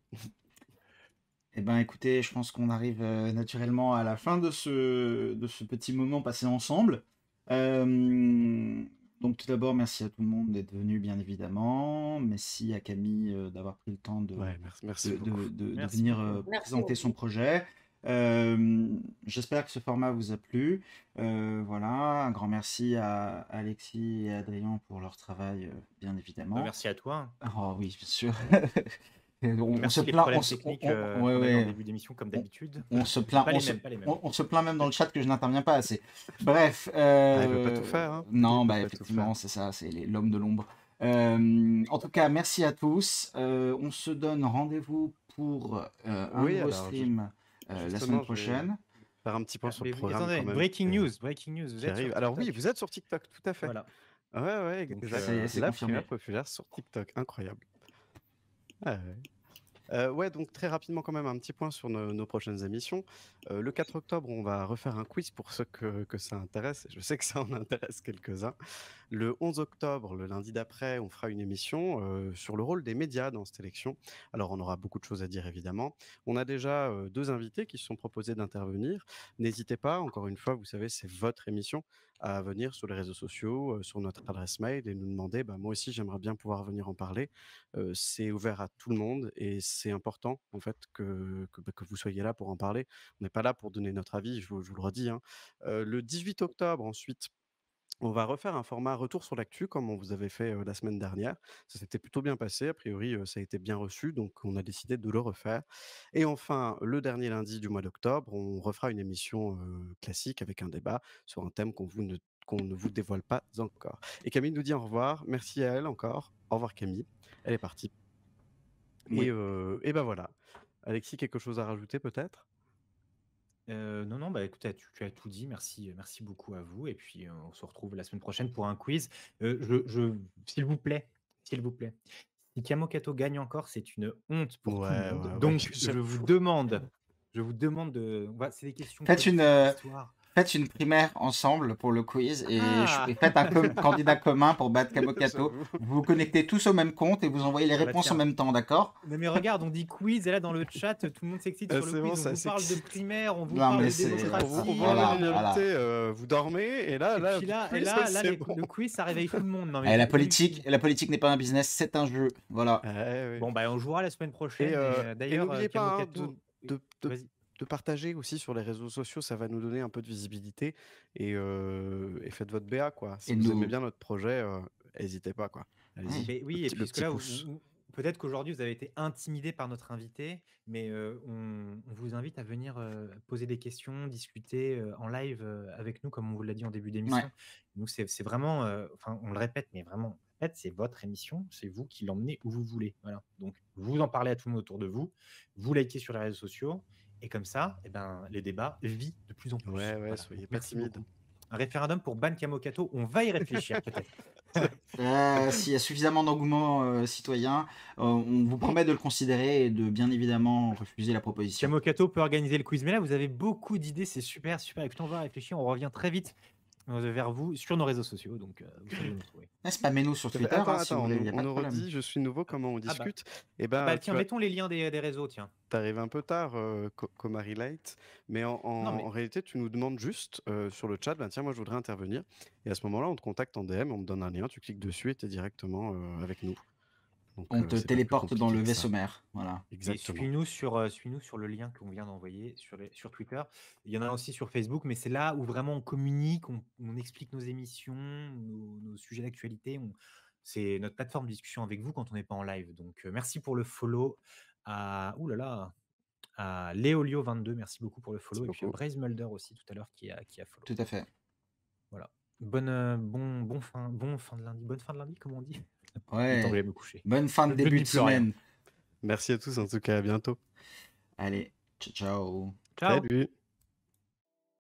Eh ben, écoutez, je pense qu'on arrive naturellement à la fin de ce petit moment passé ensemble. Donc, tout d'abord, merci à tout le monde d'être venu, bien évidemment. Merci à Camille d'avoir pris le temps de, Ouais, merci de, beaucoup. de Merci venir beaucoup. Merci présenter beaucoup. son projet. J'espère que ce format vous a plu. Voilà, un grand merci à Alexis et Adrien pour leur travail, bien Bah, évidemment. merci à toi. Oh oui, bien sûr. On Merci se les plaint, problèmes techniques ouais, qu'on avait en ouais. début d'émission, comme d'habitude. On se plaint, Pas les mêmes, pas les mêmes. on se plaint même dans le chat que je n'interviens pas assez. Bref, Ah, il veut pas tout faire, hein. non, Il bah veut pas tout effectivement, faire. c'est ça, c'est l'homme de l'ombre. En tout cas, merci à tous. On se donne rendez-vous pour un Oui, nouveau alors, stream la justement, semaine je vais prochaine. faire un petit point sur le Mais programme attendez, quand même breaking news, vous qui êtes sur arrive. Alors oui, TikTok. vous êtes sur TikTok, tout à fait. Voilà. Ouais, Donc, exact. Ça y est, c'est La confirmé. primaire populaire sur TikTok, incroyable. Ah ouais. Ouais, donc très rapidement quand même un petit point sur nos prochaines émissions. Le 4 octobre, on va refaire un quiz pour ceux que ça intéresse. Je sais que ça en intéresse quelques-uns. Le 11 octobre, le lundi d'après, on fera une émission sur le rôle des médias dans cette élection. Alors, on aura beaucoup de choses à dire, évidemment. On a déjà 2 invités qui se sont proposés d'intervenir. N'hésitez pas, encore une fois, vous savez, c'est votre émission, à venir sur les réseaux sociaux, sur notre adresse mail et nous demander, bah, moi aussi, j'aimerais bien pouvoir venir en parler. C'est ouvert à tout le monde et c'est important, en fait, que vous soyez là pour en parler. On n'est pas là pour donner notre avis, je vous le redis, hein. Le 18 octobre, ensuite, on va refaire un format retour sur l'actu comme on vous avait fait, la semaine dernière. Ça s'était plutôt bien passé, a priori, ça a été bien reçu, donc on a décidé de le refaire et enfin, le dernier lundi du mois d'octobre, on refera une émission, classique avec un débat sur un thème qu'on ne vous dévoile pas encore et Camille nous dit au revoir. Merci à elle encore. Au revoir Camille. Elle est partie Oui. et bah, voilà. Alexis, quelque chose à rajouter peut-être? Non, non, bah, écoute, tu as tout dit. Merci beaucoup à vous et puis, on se retrouve la semaine prochaine pour un quiz. Je s'il vous plaît, si Camocato gagne encore, c'est une honte pour tout le Ouais, monde. ouais, ouais, Donc je vous demande de c'est des questions Faites une, politiques, d'histoire. faites une primaire ensemble pour le quiz et Ah! faites un candidat commun pour battre Camocato. J'avoue. Vous vous connectez tous au même compte et vous envoyez les Ah bah réponses en tiens. même temps, d'accord? Non mais regarde, on dit quiz et là dans le chat, tout le monde s'excite sur le C'est bon, quiz. On ça vous parle de s'excite. primaire, on vous Non, parle mais de c'est- démocratie. On voit Voilà, la voilà. réalité, vous dormez et là Et là, puis là, quiz, là, c'est le bon. quiz, ça réveille tout le monde. Non mais Et la c'est politique, hallucinant. la politique n'est pas un business, c'est un jeu. Voilà. Ouais, oui. Bon bah on jouera la semaine Et, prochaine. Et d'ailleurs, n'oubliez pas hein, Camocato, de, de- vas-y. de partager aussi sur les réseaux sociaux, ça va nous donner un peu de visibilité et faites votre BA quoi. Si Et vous aimez nous. bien notre projet, n'hésitez pas quoi. Oui. Allez-y, Mais oui, et le puisque petit là, pouce. peut-être qu'aujourd'hui, vous avez été intimidé par notre invité, mais on vous invite à venir poser des questions, discuter en live avec nous, comme on vous l'a dit en début Ouais. d'émission. Nous, c'est vraiment, enfin, on le répète, mais vraiment, en fait, c'est votre émission, c'est vous qui l'emmenez où vous voulez. Voilà. Donc, vous en parlez à tout le monde autour de vous, vous likez sur les réseaux sociaux, et comme ça, eh ben, les débats vivent de plus en plus. Ouais, Voilà. soyez Donc, pas merci timide. beaucoup. Un référendum pour ban Camocato, on va y réfléchir peut-être. S'il y a suffisamment d'engouement citoyen, on vous promet de le considérer et de bien évidemment refuser la proposition. Camocato peut organiser le quiz. Mais là, vous avez beaucoup d'idées, c'est super, super. Écoutez, on va réfléchir, on revient très vite vers vous sur nos réseaux sociaux. Donc, vous savez où nous trouver. Spammez-nous sur Twitter hein, si vous voulez, il n'y a on pas de nous problème. redit, je suis nouveau, comment on Ah bah. discute? Et Ah ben, bah, tiens, mettons les liens des réseaux, tiens. t'arrives un peu tard, Comary Light, mais Non, mais en réalité, tu nous demandes juste sur le chat, ben tiens, moi je voudrais intervenir. Et à ce moment-là, on te contacte en DM, on te donne un lien, tu cliques dessus et tu es directement avec nous. Donc, On te c'est pas plus téléporte dans compliqué le que ça. vaisseau mère. Voilà. et Exactement. suis-nous sur le lien qu'on vient d'envoyer sur Twitter. Il y en a aussi sur Facebook, mais c'est là où vraiment on communique, on explique nos émissions, nos sujets d'actualité. C'est notre plateforme de discussion avec vous quand on n'est pas en live. Donc, merci pour le follow à, ouh là là, à Léolio22. Merci beaucoup pour le follow. Merci Et puis à beaucoup. Braze Mulder aussi tout à l'heure qui a follow. Tout à fait. Voilà. Bon fin de lundi. Bonne fin de lundi, comme on dit. Il est temps que Ouais. j'aille me coucher. Bonne fin de Je ne début dis de plus rien. semaine. Merci à tous, en tout cas, à bientôt. Allez, ciao ciao. Ciao. Salut.